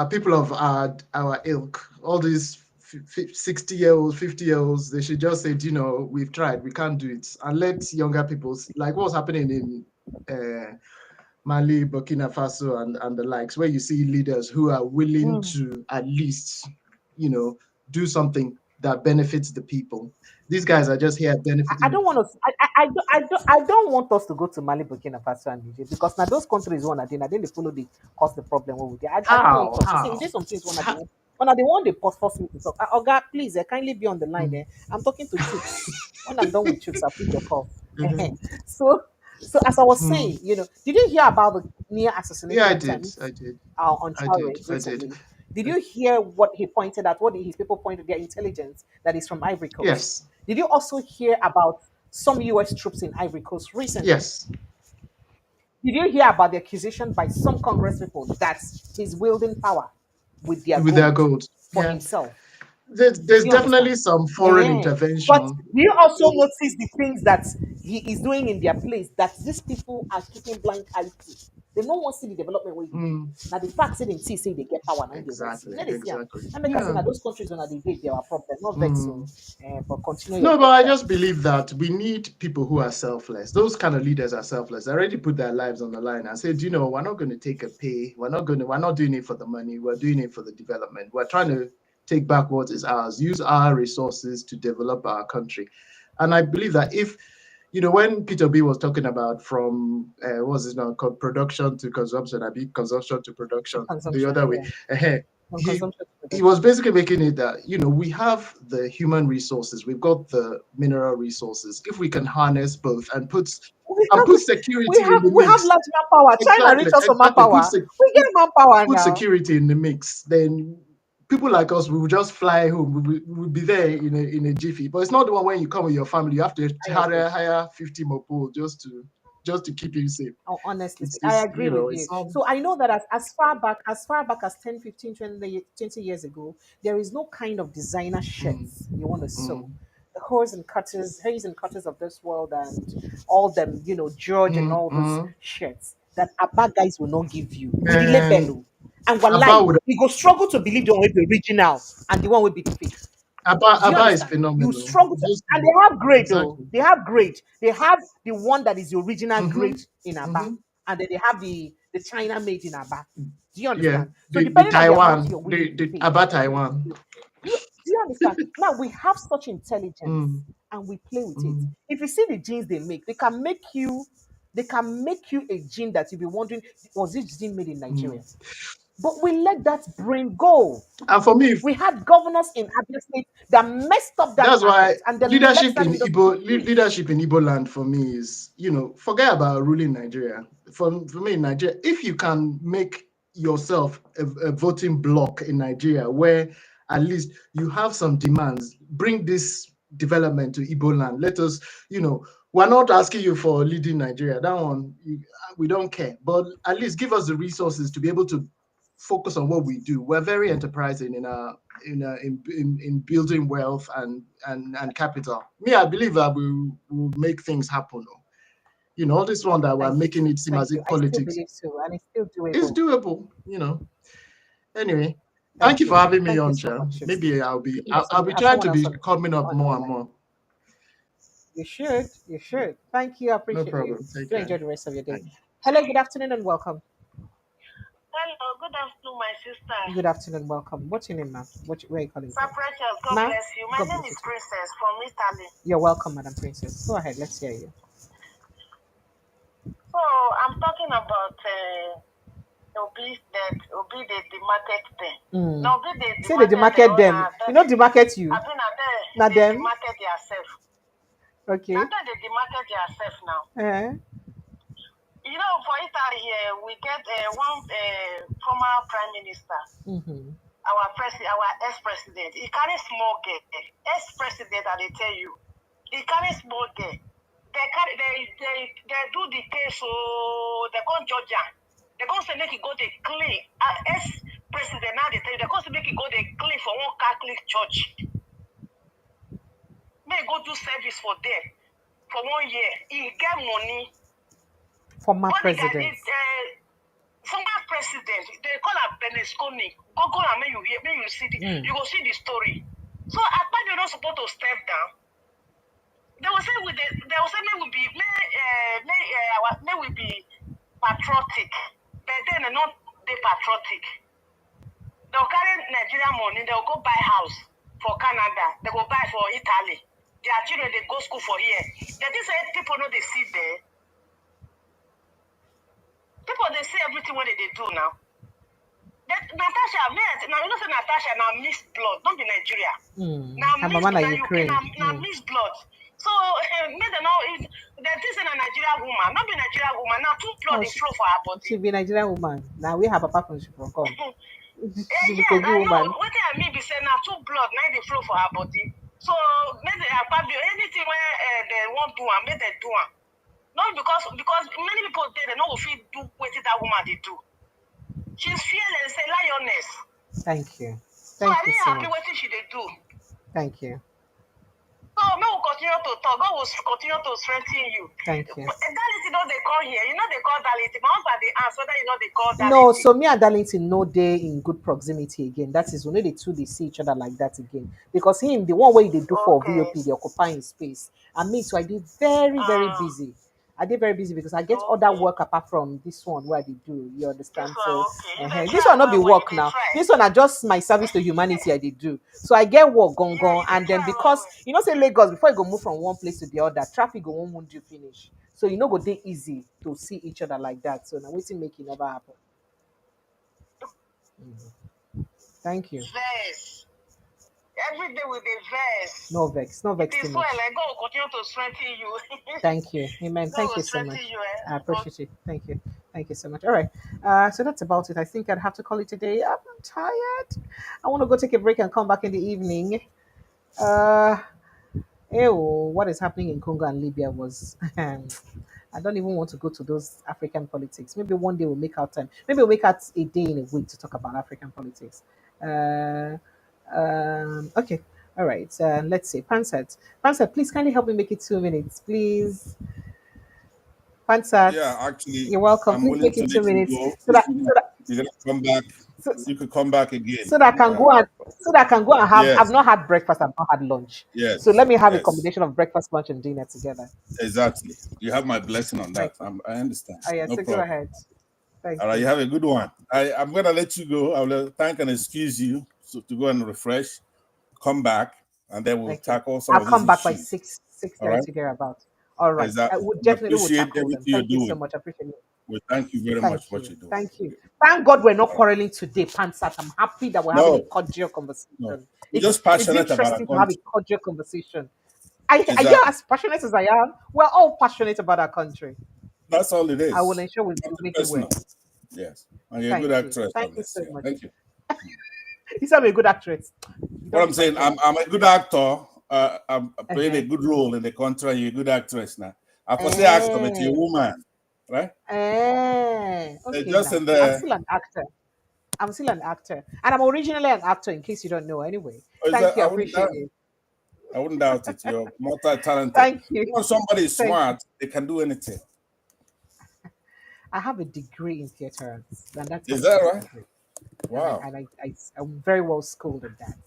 People of our ilk, all these 60-year-olds, 50-year-olds, they should just say, we've tried, we can't do it, and let younger people, like what's happening in Mali, Burkina Faso, and the likes, where you see leaders who are willing to at least, do something that benefits the people. These guys are just here benefiting.
I don't want us. I don't want us to go to Mali, Burkina Faso, and Niger because now those countries one again, I think they follow the cause the problem over there. I don't want us. See, there's some things when I want the force me to talk. Oga, please, kindly be on the line there. I'm talking to Chooks. When I'm done with Chooks, I'll pick your call. So as I was saying, did you hear about the near assassination
Yeah, I
of
did.
on Traore recently? Did you hear what he pointed at? What his people pointed their intelligence that is from Ivory Coast?
Yes.
Did you also hear about some U.S. troops in Ivory Coast recently?
Yes.
Did you hear about the accusation by some Congress people that he's wielding power with their gold for himself?
There's definitely some foreign intervention.
But do you also notice the things that he is doing in their place that these people are keeping blind eye to? They don't want to see the development way. Now the fact that they say they get power,
exactly.
And those countries when they get their problem, not vex but continue.
No, but I just believe that we need people who are selfless. Those kind of leaders are selfless. They already put their lives on the line and said, we're not going to take a pay. We're not doing it for the money. We're doing it for the development. We're trying to take back what is ours, use our resources to develop our country. And I believe that if, when Peter Obi was talking about from, what's it now called, production to consumption, consumption to production, the other way.
on
he
consumption to
he
production.
was basically making it that we have the human resources, we've got the mineral resources. If we can harness both and
We
put
have we
security in
have
the
we have
mix,
large manpower. China
exactly,
reach us for
exactly,
manpower. We get manpower
put
now.
security in the mix, then people like us, we will just fly home. We will be there in a jiffy. But it's not the one when you come with your family. You have to
I agree.
hire 50 more people just to keep you safe.
Oh, honestly, I
It's
agree with you.
it's all.
So I know that as far back as 10, 15, 20 years ago, there is no kind of designer
Mm,
shirts you want to sew.
mm,
The hose and cutters of this world and all them, George and all those
mm.
shirts that Abba guys will not give you with the
And
label. And one lie,
Abba would
you go struggle to believe the one will be original and the one will be the fake. Do you
Abba is
understand? You
phenomenal.
struggle to,
Just
and they have grade though.
exactly.
They have grade. They have the one that is the original
Mm-hmm,
grade in Aba,
mm-hmm.
and then they have the China made in Aba. Do you
Yeah,
understand? So
the
depending on the amount
Taiwan,
you're willing to
the
pay,
Abba Taiwan.
do you understand? Now we have such intelligence
Mm,
and we play with it.
mm,
If you see the jeans they make, they can make you a jean that you'll be wondering, was this jean made in
mm.
Nigeria? But we let that brain go.
And for me,
We had governors in Abia State that messed up that
that's why
market and then left that industry to breathe.
leadership in Igbo land for me is, forget about ruling Nigeria. For me in Nigeria, if you can make yourself a voting bloc in Nigeria where at least you have some demands, bring this development to Igbo land. Let us, we're not asking you for leading Nigeria. That one, we don't care. But at least give us the resources to be able to focus on what we do. We're very enterprising in building wealth and capital. Me, I believe that we will make things happen. All this one that we're
Thank you
making
too.
it seem
Thank
as
you.
if
I still
politics
believe so, and it's still
is
doable.
doable. Anyway, thank
Thank
you for
you.
having me
Thank you
on,
so
Sha.
much.
Maybe I'll be
Yes,
I'll
and we
be
have
trying
someone
to
else
be
on
coming up
on the
more and
line.
more.
You should. You should. Thank you. I
No
appreciate you.
problem. Take
Do
care.
enjoy the rest of your day.
Thank you.
Hello. Good afternoon and welcome.
Hello, good afternoon, my sister.
Good afternoon. Welcome. What's your name, ma'am? Where are you calling from?
Precious, God
Ma.
bless you. My
God
name
bless you
is
too.
Princess from Italy.
You're welcome, Madam Princess. Go ahead. Let's hear you.
So I'm talking about Obi that Obi the market thing.
Mm.
Now Obi the
Say they
market
market them. You know the market you.
I think
Not
they
them.
market yourself.
Okay.
Now they market yourself now.
Eh.
For Italy here we get one former prime minister,
Mm-hmm.
our ex-president. He carry small girl. Ex-president, I tell you, he carry small girl. They do the case, so they go judge am. They go say make he go dey clean. Ex-president now they tell you they go say make he go dey clean for one Catholic church. Make he go do service for there for 1 year. He get money.
Former
But the guy
president.
former president, they call her Berlusconi. Go and make you see
Mm.
you go see the story. So Akpabio you're not supposed to step down. They will say may we be patriotic, but then they're not they patriotic. They'll carry Nigerian money, they'll go buy house for Canada, they go buy for Italy. Their children they go school for here. They just say people know they see there. People they see everything what they do now. Natasha, now you know say Natasha now mixed blood, don't be Nigeria.
Mm.
Now
Her
mixed
mama na
now
Ukraine.
now mixed blood. So make them know they think say a Nigerian woman, not be Nigerian woman. Now two blood
Oh,
they flow for her body.
she be Nigerian woman. Now we have a papa from come. She be
Yes,
Kogi
I know.
woman.
What I mean be say now two blood now they flow for her body. So make the Akpabio anything where they want do and make they do am. Not because many people they know if do what that woman they do. She's fearless, a lioness.
Thank you.
So
Thank
I
you
didn't
so
happy
much.
what she they do.
Thank you.
So may we continue to talk. God will continue to strengthen you.
Thank you.
Dality know they call here. You know they call Dality. My husband they ask whether you know they call
No,
Dality.
so me and Darlington no day in good proximity again. That is only the two they see each other like that again. Because him, the one way they do for
Okay.
VOP, they occupying space. And me, so I did very, very busy. I did very busy because I get other
Okay.
work apart from this one where they do. You understand?
This one,
So
okay. You dey
this
try
one not be
well, well,
work
you dey
now.
try.
This one are just my service to humanity. I did do. So I get work gone
Yeah,
gone,
you dey
and then
try well,
because
well.
you know say Lagos before you go move from one place to the other, traffic go won't wound you finish. So you know go day easy to see each other like that. So now waiting make it never happen. Thank you.
Verse. Every day with a verse.
No vex. No
It
vex too
is well,
much.
like God will continue to strengthen you.
Thank you. Amen.
God
Thank
will
you so much.
strengthen you.
I
But
appreciate it. Thank you. Thank you so much. All right. So that's about it. I think I'd have to call it a day. I'm tired. I want to go take a break and come back in the evening. Uh, Ew, what is happening in Congo and Libya was. I don't even want to go to those African politics. Maybe one day we'll make out time. Maybe we'll make out a day in a week to talk about African politics. Uh, okay. All right. Let's see. Pansat. Pansat, please kindly help me make it 2 minutes, please. Pansat,
Yeah, actually,
you're welcome.
I'm
Please
willing
make
to
it two
let you
minutes
go.
so that so that
You're gonna come back.
so,
You could come back again.
so that I can go and so that I can go and have. I've
Yes,
not had breakfast. I've not had lunch. So
yes,
let me have a
yes,
combination of breakfast, lunch, and dinner together.
exactly. You have my blessing on
Thank
that.
you.
I understand.
Oh yeah.
No
So go
problem.
ahead. Thank
All right,
you.
you have a good one. I'm gonna let you go. I will thank and excuse you to go and refresh, come back, and then we'll
Thank you.
tackle some
I'll
of these
come back by
issues.
six
All right.
thirty thereabout. All right. I
Exactly.
would
I
definitely will
appreciate
tackle them.
everything you're
Thank you so
doing.
much. I appreciate it.
We thank you very much
Thank
for what
you.
you're doing.
Thank you. Thank God we're not
All right.
quarreling today, Pansat. I'm happy that we're having a
No,
cordial
no.
conversation.
We're just
It's
passionate about our
interesting to have a
country.
cordial conversation. Are you
Exactly.
as passionate as I am? We're all passionate about our country.
That's all it
I will
is.
ensure we
Nothing
make it work.
personal. Yes. And you're a good
Thank you.
actress
Thank
on
you
this.
so
Yeah.
much.
Thank you.
You said I'm a good actress. You
What
don't
I'm saying,
exaggerate.
I'm a good actor. I'm playing a
Uh-huh.
good role in the country. And you're a good actress now. I for say actor, but you're a
Eh.
woman, right?
Okay,
Just
now
in
I'm
the
still an actor. I'm still an actor, and I'm originally an actor. In case you don't know, anyway.
is
Thank
that,
you. I appreciate you.
I wouldn't doubt it. You're multi-talented.
Thank you.
When somebody is
Thank you.
smart, they can do anything.
I have a degree in theater arts, and that's my
Is that
first
right?
degree. And
Wow.
I'm very well schooled in that.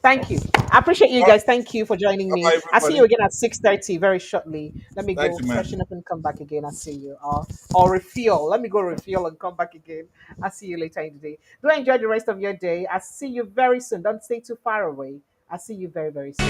Thank you.
Okay.
I appreciate you
All right.
guys. Thank you for joining
Bye-bye,
me. I'll see you
everybody.
again at 6:30 very shortly. Let me
Thank
go
you, man.
freshen up and come back again. I'll see you. Or refuel. Let me go refuel and come back again. I'll see you later in the day. Do enjoy the rest of your day. I'll see you very soon. Don't stay too far away. I'll see you very, very soon.